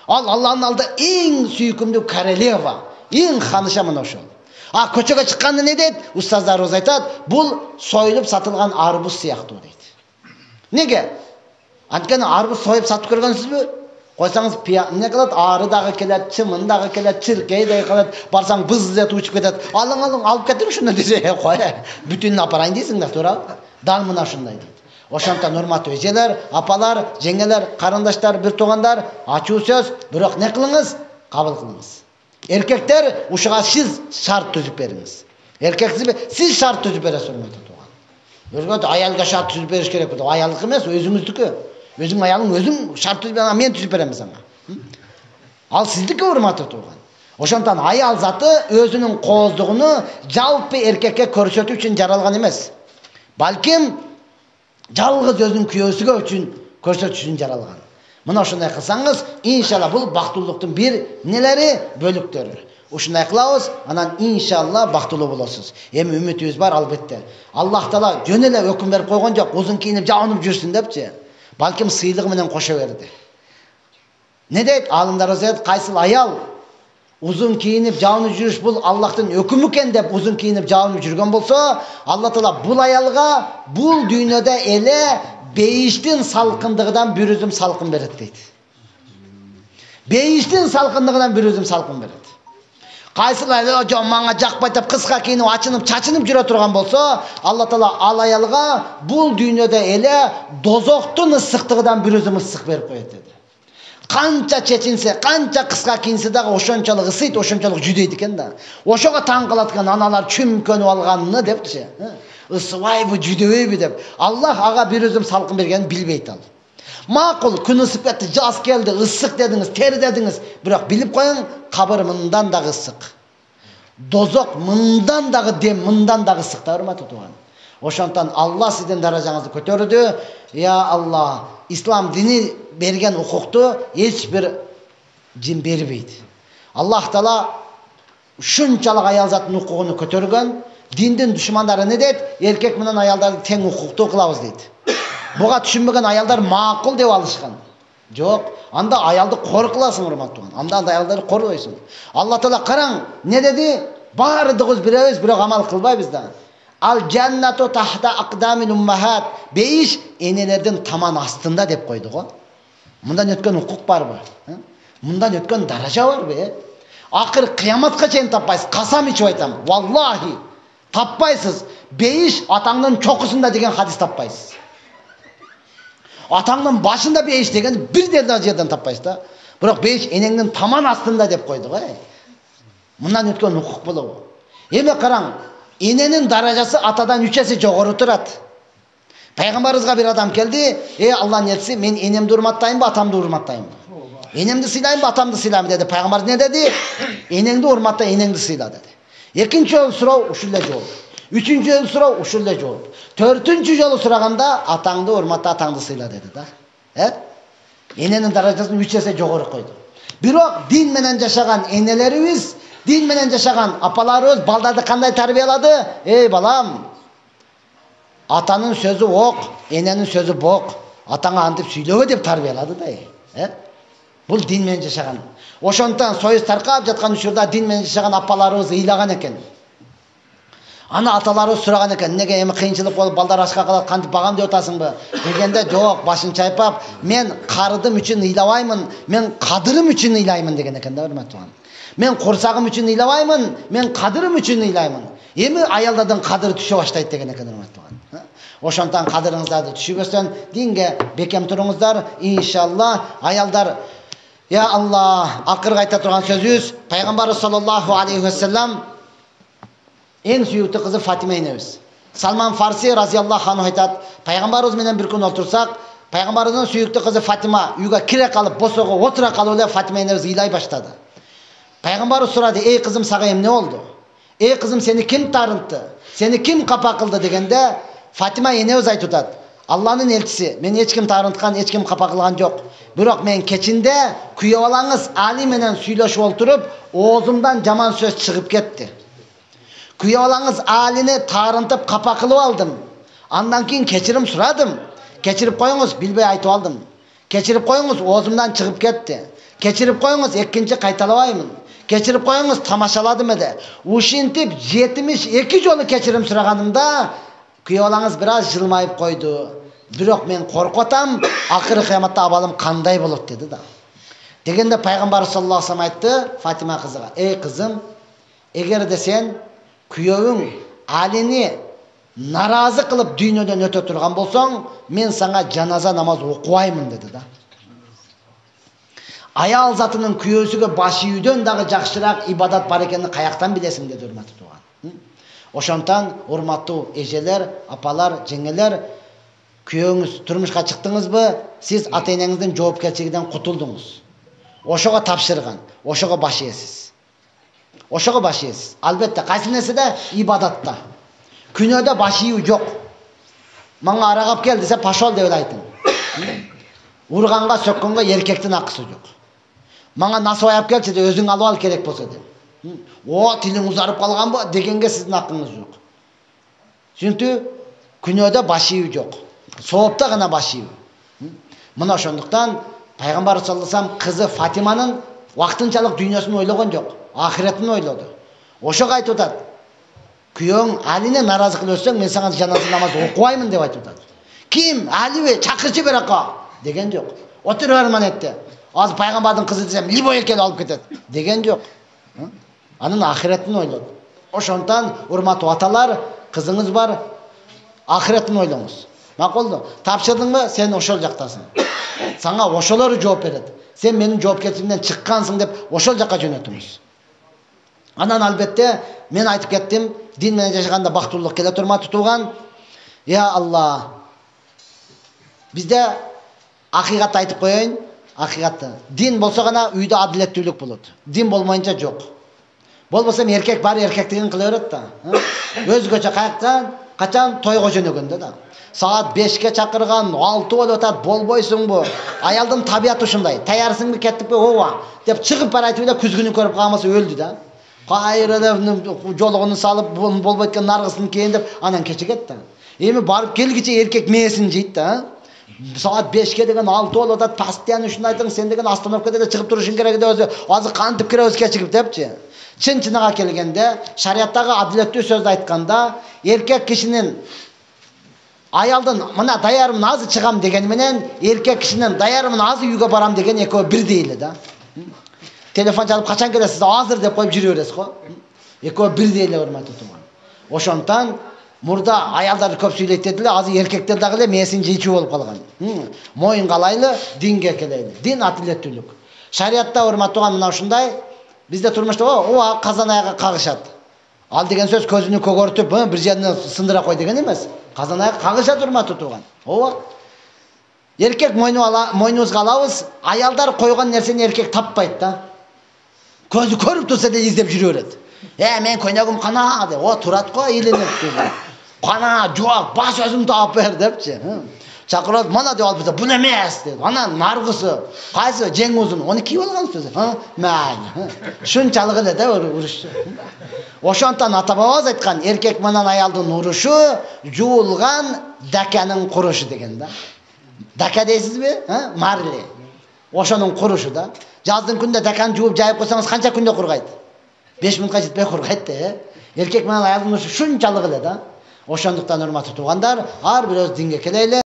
Ал Аллахтын алдында эң сүйкүмдүү королева, эң ханыша мына ошол. Көчөгө чыкканда не дейт? Устаздарыбыз айтат, бул союлуп сатылган арбуз сыяктуу дейт. Неге? Анткени арбуз союп сатып көргөнсүзбү? Койсаңыз эмне кылат? Ары дагы келет, чымын дагы келет, чиркей дагы келет, барсаң быз деп учуп кетет. Алың, алып кетиң шуну десе, кой, бүтүнүн апарайын дейсиң да, туурабы? Дал мына ушундай дейт. Ошондон урматтуу эжелер, апалар, жеңелер, карындаштар, бир туугандар, ачуу сөз, бирок не кылыңыз? Кабыл кылыңыз. Эркектер, ушуга сиз шарт түзүп бериңиз. Эркексизби? Сиз шарт түзүп бересиз, урматтуу тууган. Өзгө аялга шарт түзүп бериш керек болот. Аялдыкы эмес, өзүңүздүкү. Өзүң аялың өзүң шарт түзүп бериң, мен түзүп берем сага. Ал сиздики, урматтуу тууган. Ошондон аял заты өзүнүн кооздугуну жалпы эркекке көрсөтүү үчүн жаралган эмес. Балким жалгыз өзүнүн күйөөсүгө үчүн көрсөтүү үчүн жаралган. Мына ошондой кылсаңыз, иншалла бул бактылуулуктун бир нелери, бөлүктөрү. Ушундай кылабыз, анан иншалла бактылуу болосуз. Эми үмүтүбүз бар, албетте. Аллах Таала жөн эле өкүм берип койгон жок, узун кийинип жабынып жүрсүн депчи. Балким сыйлыгы менен кошо берди. Не дейт? Алымдарыбыз айтат, кайсыл аял узун кийинип жабынып жүрүш бул Аллахтын өкүмү экен деп узун кийинип жабынып жүргөн болсо, Алла Таала бул аялга бул дүйнөдө эле бейиштин салкындыгынан бир үзүм салкын берет дейт. Бейиштин салкындыгынан бир үзүм салкын берет. Кайсыл аял жок мага жакпайт деп кыска кийинип, ачынып, чачынып жүрө турган болсо, Алла Таала ал аялга бул дүйнөдө эле дозоктун ысыктыгынан бир үзүм ысык берип коет деди. Канча чечинсе, канча кыска кийинсе дагы ошончолук ысыйт, ошончолук жүдөйт экен да. Ошого таң калат экен аналар чүмкөнүп алганына депчи. Ысыбайбы, жүдөбөйбү деп. Аллах ага бир өзүм салкын бергенин билбейт ал. Макул, күн ысып кетти, жаз келди, ысык дедиңиз, тер дедиңиз, бирок билип коюң, кабыр мындан дагы ысык. Дозок мындан дагы дем, мындан дагы ысык да, урматтуу тууган. Ошондон Алла сиздин даражаңызды көтөрдү. Я Алла, ислам дини берген укукту эч бир жин бербейт. Аллах Таала ушунчалык аял заттын укугун көтөргөн. Диндин душмандары не дейт? Эркек менен аялдарды тең укуктуу кылабыз дейт. Буга түшүнбөгөн аялдар макул деп алышкан. Жок, анда аялды кор кыласың, урматтуу. Анда аялдарды корбойсуң. Алла Таала караң, не деди? Бардыгыбыз биребиз, бирок амал кылбайбыз да. Ал жаннату тахта aqdamil ummahat. Бейиш энелердин таман астында деп койду го. Мындан өткөн укук барбы? Мындан өткөн даража барбы? Акыр кыяматка чейин таппайсыз. Касам ичип айтам. Валлахи таппайсыз. Бейиш атаңдын чокусунда деген хадис таппайсыз. Атаңдын башында бейиш деген бир жерден таппайсыз да. Бирок бейиш энеңдин таман астында деп койду го. Мындан өткөн укук болобу? Эми караң, эненин даражасы атадан 3 эсе жогору турат. Пайғамбарымызға bir адам келді, Алланың елшісі, мен енемді урматтаймын ба, атамды урматтаймын ба? Енемді сыйлаймын ба, атамды сыйлаймын деді. Пайғамбар не деді? Енеңді урматта, енеңді сыйла деді. Екінші жолы сұрау ушул эле жол. Üçüncü жолы сұрау ушул эле жол. Төртүнчү жолы сураганда атаңды урматта, атаңды сыйла деді да. Ененің даражасын 3 есе жогору койду. Бирок дин менен жашаган энелерибиз, дин менен жашаган апаларыбыз балдарды кандай тарбиялады? Ey балам, атанын сөзү ок, эненин сөзү бок. Атаңа антип сүйлөбө деп тарбиялады да. Бул дин менен жашаган. Ошондон союз таркап жаткан учурда дин менен жашаган апаларыбыз ыйлаган экен. Ана аталарыбыз сураган экен, неге эми кыйынчылык болуп балдар ашка калат, кантип багам деп атасыңбы? Дегенде, жок, башын чайпап, мен карыдым үчүн ыйлабаймын, мен кадырым үчүн ыйлаймын деген экен да, урматтуу. Мен курсагым үчүн ыйлабаймын, мен кадырым үчүн ыйлаймын. Эми аялдардан кадыр түшө баштайт деген экен, урматтуу. Ошондон кадырыңыздарды түшүбөстөн динге бекем туруңуздар, иншалла. Аялдар, я Алла, акыркы айта турган сөзүбүз, пайгамбарыбыз саллаллаху алейхи ва саллям эң сүйүктүү кызы Фатима энебиз. Салман Фарси разияллаху анху айтат, пайгамбарыбыз менен бир күн отурсак, пайгамбарыбыздын сүйүктүү кызы Фатима үйгө кире калып, босого отура калып эле Фатима энебиз ыйлай баштады. Пайгамбарыбыз сурады, ey кызым, сага эмне болду? Ey кызым, сени ким тарынтты? Сени ким капа кылды дегенде, Фатима энебиз айтып атат, Алланын элчиси, мен эч ким тарынткан, эч ким капа кылган жок. Бирок мен кечинде күйөө балаңыз Али менен сүйлөшүп отуруп, оозумдан жаман сөз чыгып кетти. Күйөө балаңыз Алини тарынтып капа кылып алдым. Андан кийин кечирим сурадым. Кечирип коюңуз, билбей айтып алдым. Кечирип коюңуз, оозумдан чыгып кетти. Кечирип коюңуз, экинчи кайталабаймын. Кечирип коюңуз, тамашаладым эде. Ушинтип 72 жолу кечирим сураганымда күйөө балаңыз бир аз жылмайып койду. Бирок мен коркотам, акыры кыяматта абалым кандай болот деди да. Дегенде пайгамбар саллаллаху алейхи ва саллям айтты Фатима кызыга, ey кызым, эгерде сен күйөөүң Алини наразы кылып дүйнөдөн өтө турган болсоң, мен сага жаназа намаз окубаймын деди да. Аял затынын күйөөсүгө баш ийүүдөн дагы жакшыраак ибадат бар экенин каяктан билесиң деди, урматтуу тууган. Ошондон урматтуу эжелер, апалар, жеңелер, күйөөңүз турмушка чыктыңызбы, сиз ата-энеңиздин жоопкерчилигинен кутулдуңуз. Ошого тапшырган, ошого баш ийесиз. Ошого баш ийесиз. Албетте, кайсы нерседе? Ибадатта. Күнөөдө баш ийүү жок. Мага арагап кел десе, пошол деп айтың. Урганга, сөккөнгө эркектин акысы жок. Мага насыбай алып келчи деп өзүң алып ал керек болсо деп. О, тилиң узарып калганбы дегенге сиздин акыңыз жок. Чүнтү күнөөдө баш ийүү жок. Соопта гана баш ийүү. Мына ошондуктан пайгамбар саллаллаху алейхи ва саллям кызы Фатиманын вактынчалык дүйнөсүн ойлогон жок, ахиретин ойлоду. Ошого айтып атат, күйөөң Алине наразы кылып өтсөң, мен сага жаназа намаз окубаймын деп айтып атат. Ким? Алиби, чакырчы берака деген жок. Отур арман этти. Азыр пайгамбардын кызы десем, ил бою келип алып кетет деген жок. Анын ахиретин ойлоду. Ошондон урматтуу аталар, кызыңыз бар, ахиретин ойлоңуз. Макулду? Тапшырдыңбы, сен ошол жактасың. Сага ошолор жооп берет. Сен менин жоопкерчилигимден чыккансың деп ошол жакка жөнөтүңүз. Анан албетте мен айтып кеттим, дин менен жашаганда бактылуулук келе турмат тутулган. Я Алла. Бизде акыйкатты айтып коеюн, акыйкатты. Дин болсо гана үйдө адилеттүүлүк болот. Дин болмойнча жок. Болбосо эркек бар эркектигин кыла берет да. Өзгөчө качан тойго жөнөгөндө да. Saat 5'ke çakırgan, 6 olup atat, bolboysun bu. Ayaldın tabiatı şunday. Tayarsın bir kettik be ova. Dep çıkıp baraytı bile küzgünü körüp kalması öldü da. Kayırı da joluğunu salıp bolboytken nargısını keyin dep anan keçik etti. Emi barıp gelgiçe erkek meyesin jeyt da. Saat 5'ke degen 6 olup atat, pastiyan şundaytın, sen degen Astanovka'da da çıkıp duruşun gerek de özü. Azı kanıtıp kire özke çıkıp depçi. Çın-çınağa kelgende, şariattagı adilettүү sözdü aytkanda, erkek kişinin ayaldın mına dayarımın azı çıgam degen menen erkek kişinin dayarımın azı үйгө барам деген экөө бир дейли да. Телефон çalıp kaçan келесиз азыр деп коюп жүрө бересиз го. Экөө бир дейли урматтуу тууган. Ошондон мурда аялдар көп сүйлөйт дедиле, азыр эркектер дагы эле мээсин жейчү болуп калган. Моюн калайлы, динге келели. Дин атилеттүүлүк. Шариатта урматтууган мына ушундай. Bizde turmuşta o казан аяга кагышат. Ал деген сөз көзүнү көгөртүп, бир жерине сындыра кой деген эмес. Казан аяк кагыша турматы тууган. Ооба. Эркек мойнубузга алабыз, аялдар койгон нерсени эркек таппайт да. Көзү көрүп турса да издеп жүрө берет. Мен көйнөгүм кана деп, турат го иленип. Кана, жок, баш өзүм таап бер депчи. Чакырат, мана деп алып, бул эмес деп. Анан наргысы, кайсы жең узун, оны кийип алгансыз. Мейли. Шунчалык эле да уруш. Ошондон ата бабабыз айткан, эркек менен аялдын урушу жуулган даканын курушу деген да. Дака дейсизби? Марли. Ошонун курушу да. Жаздын күндө даканы жууп жайып койсоңуз канча күндө кургайт? 5 минутка жетпей кургайт да. Эркек менен аялдын урушу шунчалык эле да. Ошондуктан урматтуу туугандар, ар бирөөбүз динге келели.